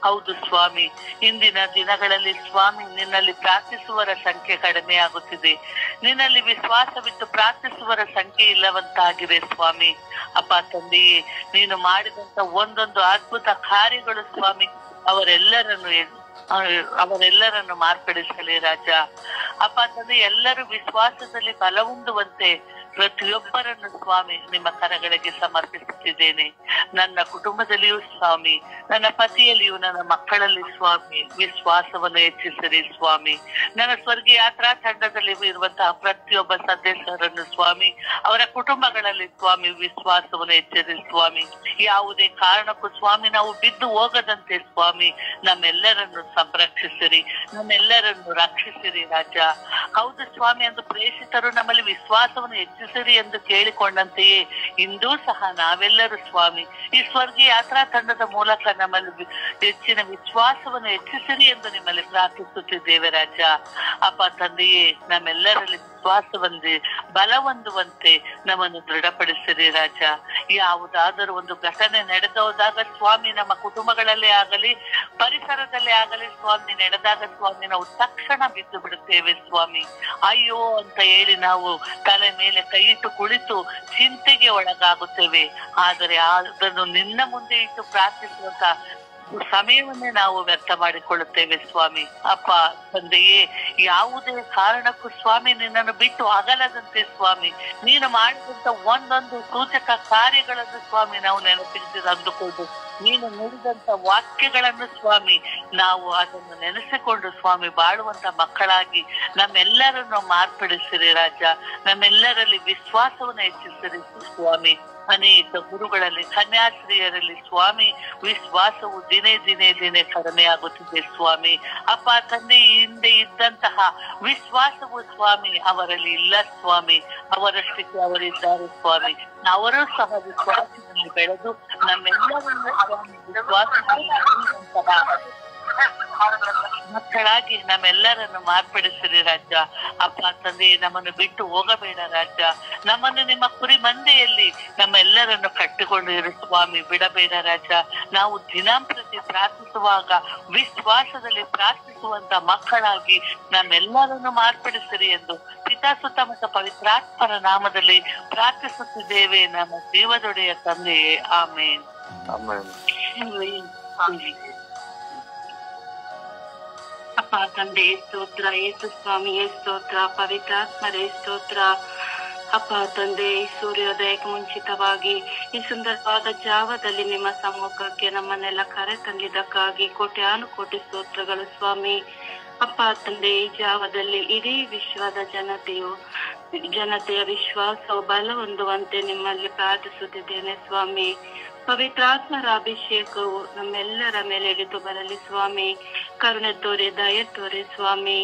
ಹೌದು ಸ್ವಾಮಿ, ಇಂದಿನ ದಿನಗಳಲ್ಲಿ ಸ್ವಾಮಿ ನಿನ್ನಲ್ಲಿ ಪ್ರಾರ್ಥಿಸುವರ ಸಂಖ್ಯೆ ಕಡಿಮೆ ಆಗುತ್ತಿದೆ. ನಿನ್ನಲ್ಲಿ ವಿಶ್ವಾಸವಿಟ್ಟು ಪ್ರಾರ್ಥಿಸುವರ ಸಂಖ್ಯೆ ಇಲ್ಲವಂತಾಗಿದೆ ಸ್ವಾಮಿ. ಅಪ್ಪ ತಂದೆಯೇ, ನೀನು ಮಾಡಿದಂತ ಒಂದೊಂದು ಅದ್ಭುತ ಕಾರ್ಯಗಳು ಸ್ವಾಮಿ ಅವರೆಲ್ಲರನ್ನು ಮಾರ್ಪಡಿಸಲಿ ರಾಜ. ಅಪ್ಪ ತಂದೆ, ಎಲ್ಲರೂ ವಿಶ್ವಾಸದಲ್ಲಿ ಬಲ ಹೊಂದುವಂತೆ ಪ್ರತಿಯೊಬ್ಬರನ್ನು ಸ್ವಾಮಿ ನಿಮ್ಮ ಕರಗಳಿಗೆ ಸಮರ್ಪಿಸುತ್ತಿದ್ದೇನೆ. ನನ್ನ ಕುಟುಂಬದಲ್ಲಿಯೂ ಸ್ವಾಮಿ, ನನ್ನ ಪತಿಯಲ್ಲಿಯೂ, ನನ್ನ ಮಕ್ಕಳಲ್ಲಿ ಸ್ವಾಮಿ ವಿಶ್ವಾಸವನ್ನು ಹೆಚ್ಚಿಸಿರಿ ಸ್ವಾಮಿ. ನನ್ನ ಸ್ವರ್ಗೀಯ ಯಾತ್ರಾ ತಂಡದಲ್ಲಿ ಇರುವಂತಹ ಪ್ರತಿಯೊಬ್ಬ ಸದಸ್ಯರನ್ನು ಸ್ವಾಮಿ, ಅವರ ಕುಟುಂಬಗಳಲ್ಲಿ ಸ್ವಾಮಿ ವಿಶ್ವಾಸವನ್ನು ಹೆಚ್ಚಿರಿ ಸ್ವಾಮಿ. ಯಾವುದೇ ಕಾರಣಕ್ಕೂ ಸ್ವಾಮಿ ನಾವು ಬಿದ್ದು ಹೋಗದಂತೆ ಸ್ವಾಮಿ ನಮ್ಮೆಲ್ಲರನ್ನು ಸಂರಕ್ಷಿಸಿರಿ, ನಮ್ಮೆಲ್ಲರನ್ನು ರಕ್ಷಿಸಿರಿ ರಾಜ. ಹೌದು ಸ್ವಾಮಿ, ಎಂದು ಪ್ರೇಷಿತರು ನಮ್ಮಲ್ಲಿ ವಿಶ್ವಾಸವನ್ನು ಹೆಚ್ಚಿಸಿರಿ ಎಂದು ಕೇಳಿಕೊಂಡಂತೆಯೇ ಇಂದೂ ಸಹ ನಾವೆಲ್ಲರೂ ಸ್ವಾಮಿ ಈ ಸ್ವರ್ಗೀಯ ಯಾತ್ರಾ ತಂಡದ ಮೂಲಕ ನಮ್ಮಲ್ಲಿ ಹೆಚ್ಚಿನ ವಿಶ್ವಾಸವನ್ನು ಹೆಚ್ಚಿಸಿರಿ ಎಂದು ನಿಮ್ಮಲ್ಲಿ ಪ್ರಾರ್ಥಿಸುತ್ತಿದ್ದೇವೆ ರಾಜ. ಅಪ್ಪ ತಂದೆಯೇ, ನಮ್ಮೆಲ್ಲರಲ್ಲಿ ವಿಶ್ವಾಸವಂತೆ ಬಲ ಹೊಂದುವಂತೆ ನಮ್ಮನ್ನು ದೃಢಪಡಿಸಿರಿ ರಾಜ. ಯಾವುದಾದರೂ ಒಂದು ಘಟನೆ ನಡೆದೋದಾಗ ಸ್ವಾಮಿ, ನಮ್ಮ ಕುಟುಂಬಗಳಲ್ಲೇ ಆಗಲಿ ಪರಿಸರದಲ್ಲೇ ಆಗಲಿ ಸ್ವಾಮಿ ನಡೆದಾಗ ಸ್ವಾಮಿ ನಾವು ತಕ್ಷಣ ಬಿದ್ದು ಬಿಡುತ್ತೇವೆ ಸ್ವಾಮಿ. ಅಯ್ಯೋ ಅಂತ ಹೇಳಿ ನಾವು ತಲೆ ಮೇಲೆ ಕೈ ಇಟ್ಟು ಕುಳಿತು ಚಿಂತೆಗೆ ಒಳಗಾಗುತ್ತೇವೆ. ಆದರೆ ಅದನ್ನು ನಿನ್ನ ಮುಂದೆ ಇಟ್ಟು ಪ್ರಾರ್ಥಿಸುವಂತ ಸಮಯವನ್ನೇ ನಾವು ವ್ಯರ್ಥ ಮಾಡಿಕೊಳ್ಳುತ್ತೇವೆ ಸ್ವಾಮಿ. ಅಪ್ಪ ತಂದೆಯೇ, ಯಾವುದೇ ಕಾರಣಕ್ಕೂ ಸ್ವಾಮಿ ನಿನ್ನನ್ನು ಬಿಟ್ಟು ಅಗಲದಂತೆ ಸ್ವಾಮಿ ನೀನು ಮಾಡಿದಂತ ಒಂದೊಂದು ಸೂಚಕ ಕಾರ್ಯಗಳನ್ನು ಸ್ವಾಮಿ ನಾವು ನೆನಪಿಸಿ ಅಂದುಕೊಂಡು ನೀನು ನುಡಿದಂತ ವಾಕ್ಯಗಳನ್ನು ಸ್ವಾಮಿ ನಾವು ಅದನ್ನು ನೆನೆಸಿಕೊಂಡು ಸ್ವಾಮಿ ಬಾಳುವಂತ ಮಕ್ಕಳಾಗಿ ನಮ್ಮೆಲ್ಲರನ್ನು ಮಾರ್ಪಡಿಸಿರಿ ರಾಜ. ನಮ್ಮೆಲ್ಲರಲ್ಲಿ ವಿಶ್ವಾಸವನ್ನು ಹೆಚ್ಚಿಸಿರಿ ಸ್ವಾಮಿ. ಅನೇಕ ಗುರುಗಳಲ್ಲಿ ಕನ್ಯಾಶ್ರೀಯರಲ್ಲಿ ಸ್ವಾಮಿ ವಿಶ್ವಾಸವು ದಿನೇ ದಿನೇ ದಿನೇ ಕಡಿಮೆಯಾಗುತ್ತಿದೆ ಸ್ವಾಮಿ. ಅಪ್ಪ ತಂದೆ, ಹಿಂದೆ ಇದ್ದಂತಹ ವಿಶ್ವಾಸವು ಸ್ವಾಮಿ ಅವರಲ್ಲಿ ಇಲ್ಲ ಸ್ವಾಮಿ. ಅವರಷ್ಟಕ್ಕೆ ಅವರಿದ್ದಾರೆ ಸ್ವಾಮಿ. ಅವರು ಸಹ ವಿಶ್ವಾಸದಲ್ಲಿ ಬೆಳೆದು ನಮ್ಮೆಲ್ಲರನ್ನು ಸ್ವಾಮಿ ವಿಶ್ವಾಸದಲ್ಲಿ ಮಕ್ಕಳಾಗಿ ನಮ್ಮೆಲ್ಲರನ್ನು ಮಾರ್ಪಡಿಸಿರಿ ರಾಜ. ಅಪ್ಪ ತಂದೆ, ನಮ್ಮನ್ನು ಬಿಟ್ಟು ಹೋಗಬೇಡ ರಾಜ. ನಮ್ಮನ್ನು ನಿಮ್ಮ ಕುರಿ ಮಂದೆಯಲ್ಲಿ ನಮ್ಮೆಲ್ಲರನ್ನು ಕಟ್ಟಿಕೊಂಡು ಇರು ಸ್ವಾಮಿ, ಬಿಡಬೇಡ ರಾಜ. ನಾವು ದಿನಂಪ್ರತಿ ಪ್ರಾರ್ಥಿಸುವಾಗ ವಿಶ್ವಾಸದಲ್ಲಿ ಪ್ರಾರ್ಥಿಸುವಂತ ಮಕ್ಕಳಾಗಿ ನಮ್ಮೆಲ್ಲರನ್ನು ಮಾರ್ಪಡಿಸಿರಿ ಎಂದು ಪಿತಾ ಸುತ್ತ ಮತ್ತು ಪವಿತ್ರಾತ್ಮರ ನಾಮದಲ್ಲಿ ಪ್ರಾರ್ಥಿಸುತ್ತಿದ್ದೇವೆ ನಮ್ಮ ಜೀವದೊಡೆಯ ತಂದೆಯೇ. ಆಮೇನ್. ಅಪ್ಪ ತಂದೆ ಸ್ತೋತ್ರ, ಯೇಸು ಸ್ವಾಮಿಯೇ ಸ್ತೋತ್ರ, ಪವಿತ್ರಾತ್ಮರೇ ಸ್ತೋತ್ರ. ಅಪ್ಪ ತಂದೆ, ಸೂರ್ಯೋದಯಕ್ಕೆ ಮುಂಚಿತವಾಗಿ ಈ ಸುಂದರವಾದ ಜಾವದಲ್ಲಿ ನಿಮ್ಮ ಸಮ್ಮುಖಕ್ಕೆ ನಮ್ಮನ್ನೆಲ್ಲ ಕರೆ ತಂದಿದ್ದಕ್ಕಾಗಿ ಕೋಟ್ಯಾನುಕೋಟಿ ಸ್ತೋತ್ರಗಳು ಸ್ವಾಮಿ. ಅಪ್ಪ ತಂದೆ, ಈ ಜಾವದಲ್ಲಿ ಇಡೀ ವಿಶ್ವದ ಜನತೆಯ ವಿಶ್ವಾಸವು ಬಲ ಹೊಂದುವಂತೆ ನಿಮ್ಮಲ್ಲಿ ಪ್ರಾರ್ಥಿಸುತ್ತಿದ್ದೇನೆ ಸ್ವಾಮಿ. ಪವಿತ್ರಾತ್ಮರ ಅಭಿಷೇಕವು ನಮ್ಮೆಲ್ಲರ ಮೇಲೆ ಇಳಿದು ಬರಲಿ ಸ್ವಾಮಿ. ಕರುಣೆ ತೋರಿ, ದಯೆ ತೋರಿ ಸ್ವಾಮಿ.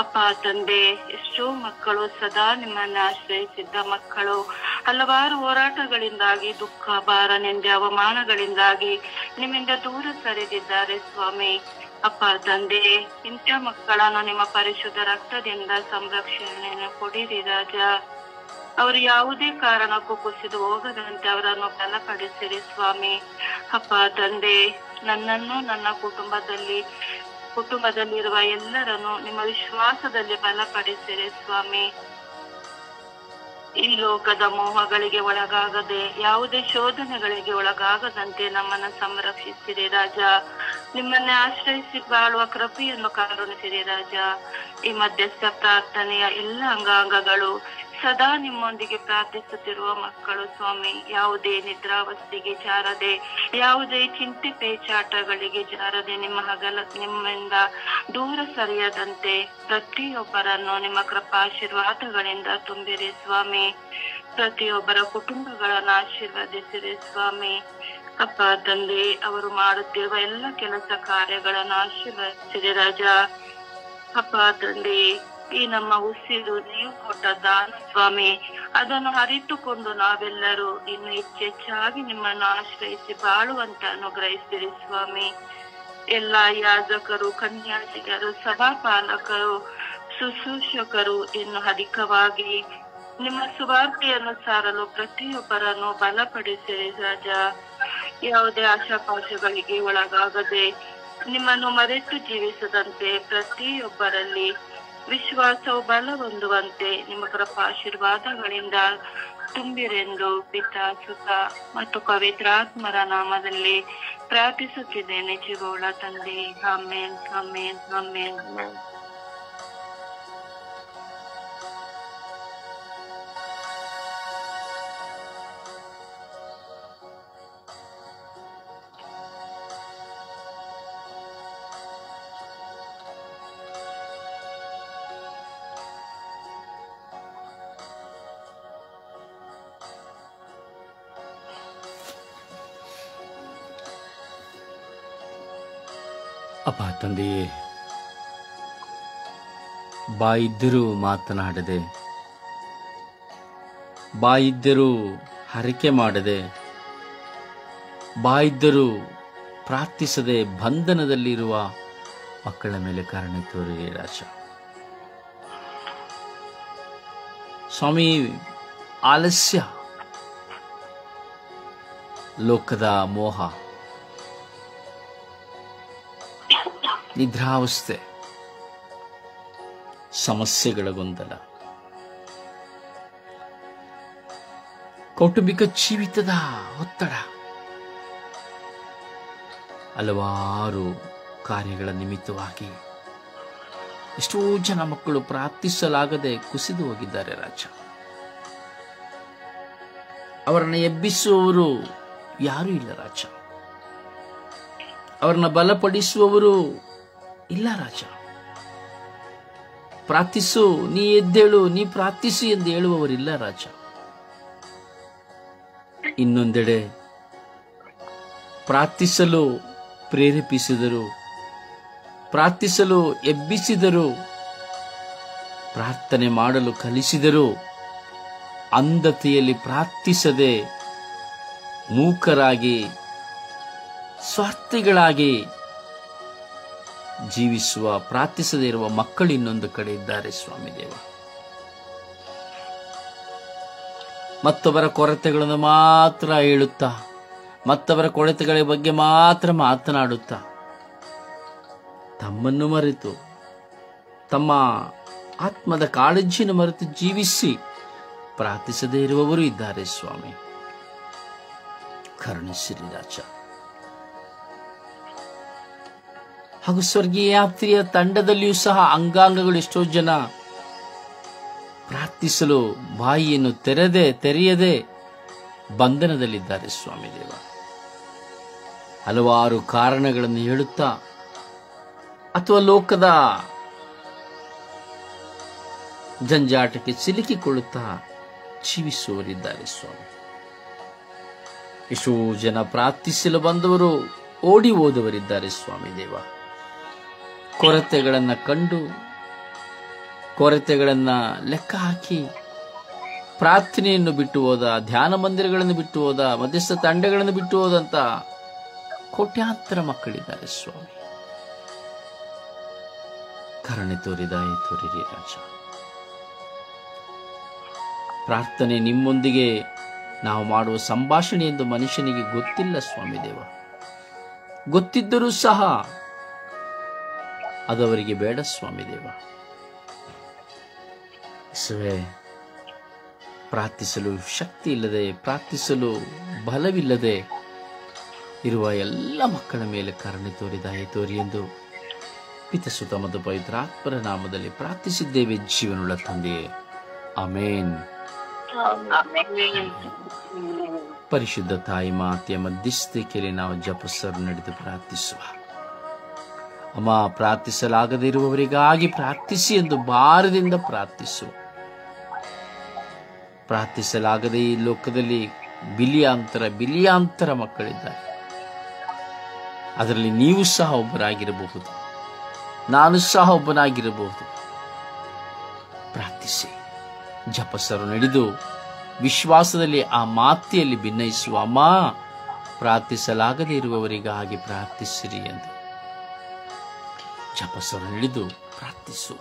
ಅಪ್ಪ ತಂದೆ, ಎಷ್ಟೋ ಮಕ್ಕಳು ಸದಾ ನಿಮ್ಮನ್ನ ಆಶ್ರಯಿಸಿದ್ದ ಮಕ್ಕಳು ಹಲವಾರು ಹೋರಾಟಗಳಿಂದಾಗಿ, ದುಃಖ, ಭಾರ, ನಿಂದೆ, ಅವಮಾನಗಳಿಂದಾಗಿ ನಿಮ್ಮಿಂದ ದೂರ ಸರಿದಿದ್ದಾರೆ ಸ್ವಾಮಿ. ಅಪ್ಪ ತಂದೆ, ಇಂಥ ಮಕ್ಕಳನ್ನು ನಿಮ್ಮ ಪರಿಶುದ್ಧ ರಕ್ತದಿಂದ ಸಂರಕ್ಷಣೆಯನ್ನು ಕೊಡಿರಿ ರಾಜ. ಅವರು ಯಾವುದೇ ಕಾರಣಕ್ಕೂ ಕುಸಿದು ಹೋಗದಂತೆ ಅವರನ್ನು ಬಲಪಡಿಸಿರಿ ಸ್ವಾಮಿ. ಅಪ್ಪ ತಂದೆ, ನನ್ನನ್ನು, ನನ್ನ ಕುಟುಂಬದಲ್ಲಿರುವ ಎಲ್ಲರನ್ನು ನಿಮ್ಮ ವಿಶ್ವಾಸದಲ್ಲಿ ಬಲಪಡಿಸಿರಿ ಸ್ವಾಮಿ. ಈ ಲೋಕದ ಮೋಹಗಳಿಗೆ ಒಳಗಾಗದೆ, ಯಾವುದೇ ಶೋಧನೆಗಳಿಗೆ ಒಳಗಾಗದಂತೆ ನಮ್ಮನ್ನು ಸಂರಕ್ಷಿಸಿರಿ ರಾಜ. ನಿಮ್ಮನ್ನೇ ಆಶ್ರಯಿಸಿ ಬಾಳುವ ಕೃಪೆಯನ್ನು ಕರುಣಿಸಿರಿ ರಾಜ. ಈ ಮಧ್ಯಸ್ಥ ಪ್ರಾರ್ಥನೆಯ ಎಲ್ಲ ಅಂಗಾಂಗಗಳು ಸದಾ ನಿಮ್ಮೊಂದಿಗೆ ಪ್ರಾರ್ಥಿಸುತ್ತಿರುವ ಮಕ್ಕಳು ಸ್ವಾಮಿ. ಯಾವುದೇ ನಿದ್ರಾವಸ್ಥೆಗೆ ಜಾರದೆ, ಯಾವುದೇ ಚಿಂತೆ ಪೇಚಾಟಗಳಿಗೆ ಜಾರದೆ, ನಿಮ್ಮಿಂದ ದೂರ ಸರಿಯದಂತೆ ಪ್ರತಿಯೊಬ್ಬರನ್ನು ನಿಮ್ಮ ಕೃಪಾಶೀರ್ವಾದಗಳಿಂದ ತುಂಬಿರಿ ಸ್ವಾಮಿ. ಪ್ರತಿಯೊಬ್ಬರ ಕುಟುಂಬಗಳನ್ನು ಆಶೀರ್ವದಿಸಿರಿ ಸ್ವಾಮಿ. ಅಪ್ಪ ತಂದೆ, ಅವರು ಮಾಡುತ್ತಿರುವ ಎಲ್ಲ ಕೆಲಸ ಕಾರ್ಯಗಳನ್ನು ಆಶೀರ್ವದಿಸಿರಿ ರಾಜ. ಅಪ್ಪ ತಂದೆ, ಈ ನಮ್ಮ ಉಸಿರು ನೀವು ಕೊಟ್ಟ ದಾನ ಸ್ವಾಮಿ. ಅದನ್ನು ಅರಿತುಕೊಂಡು ನಾವೆಲ್ಲರೂ ಇನ್ನು ಹೆಚ್ಚೆಚ್ಚಾಗಿ ನಿಮ್ಮನ್ನು ಆಶ್ರಯಿಸಿ ಬಾಳುವಂತ ಅನುಗ್ರಹಿಸಿರಿ ಸ್ವಾಮಿ. ಎಲ್ಲ ಯಾಜಕರು, ಕನ್ಯಾಸಿಗರು, ಸಭಾಪಾಲಕರು, ಶುಶ್ರೂಷಕರು ಇನ್ನು ಅಧಿಕವಾಗಿ ನಿಮ್ಮ ಸುವಾರ್ತೆಯನ್ನು ಸಾರಲು ಪ್ರತಿಯೊಬ್ಬರನ್ನು ಬಲಪಡಿಸಿರಿ ರಾಜ. ಯಾವುದೇ ಆಶಾಪಾಶಗಳಿಗೆ ಒಳಗಾಗದೆ, ನಿಮ್ಮನ್ನು ಮರೆತು ಜೀವಿಸದಂತೆ ಪ್ರತಿಯೊಬ್ಬರಲ್ಲಿ ವಿಶ್ವಾಸವು ಬಲ ಹೊಂದುವಂತೆ ನಿಮ್ಮ ಕೃಪಾಶೀರ್ವಾದಗಳಿಂದ ತುಂಬಿರೆಂದು ಪಿತಾ, ಸುತ ಮತ್ತು ಪವಿತ್ರಾತ್ಮರ ನಾಮದಲ್ಲಿ ಪ್ರಾರ್ಥಿಸುತ್ತಿದ್ದೇನೆ ಜೀವವುಳ್ಳ ತಂದೆ. ಆಮೇನ್, ಆಮೇನ್, ಆಮೇನ್. ಅಪ್ಪ ತಂದೆಯೇ, ಬಾಯಿದ್ದರೂ ಮಾತನಾಡದೆ, ಬಾಯಿದ್ದರೂ ಹರಕೆ ಮಾಡದೆ, ಬಾಯಿದ್ದರೂ ಪ್ರಾರ್ಥಿಸದೆ ಬಂಧನದಲ್ಲಿರುವ ಮಕ್ಕಳ ಮೇಲೆ ಕರುಣೆ ತೋರಿರಿ ರಾಜ. ಸ್ವಾಮಿ, ಆಲಸ್ಯ, ಲೋಕದ ಮೋಹ, ನಿದ್ರಾವಸ್ಥೆ, ಸಮಸ್ಯೆಗಳ ಗೊಂದಲ, ಕೌಟುಂಬಿಕ ಜೀವಿತದ ಒತ್ತಡ, ಹಲವಾರು ಕಾರ್ಯಗಳ ನಿಮಿತ್ತವಾಗಿ ಎಷ್ಟೋ ಜನ ಮಕ್ಕಳು ಪ್ರಾರ್ಥಿಸಲಾಗದೆ ಕುಸಿದು ಹೋಗಿದ್ದಾರೆ ರಾಜ. ಅವರನ್ನು ಎಬ್ಬಿಸುವವರು ಯಾರೂ ಇಲ್ಲ ರಾಜ. ಅವರನ್ನ ಬಲಪಡಿಸುವವರು ಇಲ್ಲ ರಾಜ. ಪ್ರಾರ್ಥಿಸು, ನೀ ಎದ್ದೇಳು, ನೀ ಪ್ರಾರ್ಥಿಸು ಎಂದು ಹೇಳುವವರಿಲ್ಲ ರಾಜ. ಇನ್ನೊಂದೆಡೆ ಪ್ರಾರ್ಥಿಸಲು ಪ್ರೇರೇಪಿಸಿದರು, ಪ್ರಾರ್ಥಿಸಲು ಎಬ್ಬಿಸಿದರು, ಪ್ರಾರ್ಥನೆ ಮಾಡಲು ಕಲಿಸಿದರು. ಅಂಧತೆಯಲ್ಲಿ ಪ್ರಾರ್ಥಿಸದೆ ಮೂಕರಾಗಿ, ಸ್ವಾರ್ಥಿಗಳಾಗಿ ಜೀವಿಸುವ, ಪ್ರಾರ್ಥಿಸದೇ ಇರುವ ಮಕ್ಕಳು ಇನ್ನೊಂದು ಕಡೆ ಇದ್ದಾರೆ ಸ್ವಾಮಿ ದೇವ. ಮತ್ತೊಬ್ಬರ ಕೊರತೆಗಳನ್ನು ಮಾತ್ರ ಹೇಳುತ್ತಾ, ಮತ್ತೊಬ್ಬರ ಕೊರತೆಗಳ ಬಗ್ಗೆ ಮಾತ್ರ ಮಾತನಾಡುತ್ತಾ, ತಮ್ಮನ್ನು ಮರೆತು, ತಮ್ಮ ಆತ್ಮದ ಕಾಳಜಿಯನ್ನು ಮರೆತು ಜೀವಿಸಿ ಪ್ರಾರ್ಥಿಸದೇ ಇರುವವರು ಇದ್ದಾರೆ ಸ್ವಾಮಿ. ಕರುಣಿಸಿರಿ ರಾಜ. ಹಾಗೂ ಸ್ವರ್ಗೀಯ ಯಾತ್ರೆಯ ತಂಡದಲ್ಲಿಯೂ ಸಹ ಅಂಗಾಂಗಗಳು ಎಷ್ಟೋ ಜನ ಪ್ರಾರ್ಥಿಸಲು ಬಾಯಿಯನ್ನು ತೆರೆಯದೆ ಬಂಧನದಲ್ಲಿದ್ದಾರೆ ಸ್ವಾಮಿ ದೇವ. ಹಲವಾರು ಕಾರಣಗಳನ್ನು ಹೇಳುತ್ತಾ ಅಥವಾ ಲೋಕದ ಜಂಜಾಟಕ್ಕೆ ಸಿಲುಕಿಕೊಳ್ಳುತ್ತಾ ಜೀವಿಸುವವರಿದ್ದಾರೆ ಸ್ವಾಮಿ. ಎಷ್ಟೋ ಜನ ಪ್ರಾರ್ಥಿಸಲು ಬಂದವರು ಓಡಿ ಹೋದವರಿದ್ದಾರೆ ಸ್ವಾಮಿ ದೇವ. ಕೊರತೆಗಳನ್ನು ಕಂಡು ಕೊರತೆಗಳನ್ನು ಲೆಕ್ಕ ಹಾಕಿ ಪ್ರಾರ್ಥನೆಯನ್ನು ಬಿಟ್ಟು ಹೋದ, ಧ್ಯಾನ ಮಂದಿರಗಳನ್ನು ಬಿಟ್ಟು ಹೋದ, ಮಧ್ಯಸ್ಥ ತಂಡಗಳನ್ನು ಬಿಟ್ಟು ಹೋದಂತ ಕೋಟ್ಯಾಂತರ ಮಕ್ಕಳಿದ್ದಾರೆ ಸ್ವಾಮಿ. ಕರುಣೆ ತೋರಿ ದಯೆ ತೋರಿರಿ ರಾಜ. ಪ್ರಾರ್ಥನೆ ನಿಮ್ಮೊಂದಿಗೆ ನಾವು ಮಾಡುವ ಸಂಭಾಷಣೆ ಎಂದು ಮನುಷ್ಯನಿಗೆ ಗೊತ್ತಿಲ್ಲ ಸ್ವಾಮಿ ದೇವ. ಗೊತ್ತಿದ್ದರೂ ಸಹ ಅದವರಿಗೆ ಬೇಡ ಸ್ವಾಮಿ ದೇವ. ಪ್ರಾರ್ಥಿಸಲು ಶಕ್ತಿ ಇಲ್ಲದೆ, ಪ್ರಾರ್ಥಿಸಲು ಬಲವಿಲ್ಲದೆ ಇರುವ ಎಲ್ಲ ಮಕ್ಕಳ ಮೇಲೆ ಕರುಣೆ ತೋರಿ ದಯೆ ತೋರಿ ಎಂದು ಪಿತಸುತ ಮತ್ತು ಪವಿತ್ರಾತ್ಮರ ನಾಮದಲ್ಲಿ ಪ್ರಾರ್ಥಿಸಿದ್ದೇವೆ ಜೀವನುಳ್ಳ ತಂದೆಯೇ, ಆಮೇನ್. ಪರಿಶುದ್ಧ ತಾಯಿ ಮಾತೆಯ ಮಧ್ಯಸ್ಥಿಕೆಯಲ್ಲಿ ನಾವು ಜಪಸ್ಸರು ನಡೆದು ಪ್ರಾರ್ಥಿಸುವ. ಅಮ್ಮ, ಪ್ರಾರ್ಥಿಸಲಾಗದೇ ಇರುವವರಿಗಾಗಿ ಪ್ರಾರ್ಥಿಸಿ ಎಂದು ಭಾರದಿಂದ ಪ್ರಾರ್ಥಿಸು. ಪ್ರಾರ್ಥಿಸಲಾಗದೆ ಈ ಲೋಕದಲ್ಲಿ ಬಿಲಿಯಾಂತರ ಮಕ್ಕಳಿದ್ದಾರೆ. ಅದರಲ್ಲಿ ನೀವು ಸಹ ಒಬ್ಬರಾಗಿರಬಹುದು, ನಾನು ಸಹ ಒಬ್ಬನಾಗಿರಬಹುದು. ಪ್ರಾರ್ಥಿಸಿ, ಜಪಸ್ಸರು ನಡೆದು ವಿಶ್ವಾಸದಲ್ಲಿ ಆ ಮಾತೆಯಲ್ಲಿ ಭಿನ್ನಯಿಸುವ. ಅಮ್ಮ, ಪ್ರಾರ್ಥಿಸಲಾಗದೇ ಇರುವವರಿಗಾಗಿ ಪ್ರಾರ್ಥಿಸಿರಿ ಎಂದು ಜಪಸ್ಸರು ನಡೆದು ಪ್ರಾರ್ಥಿಸುವ.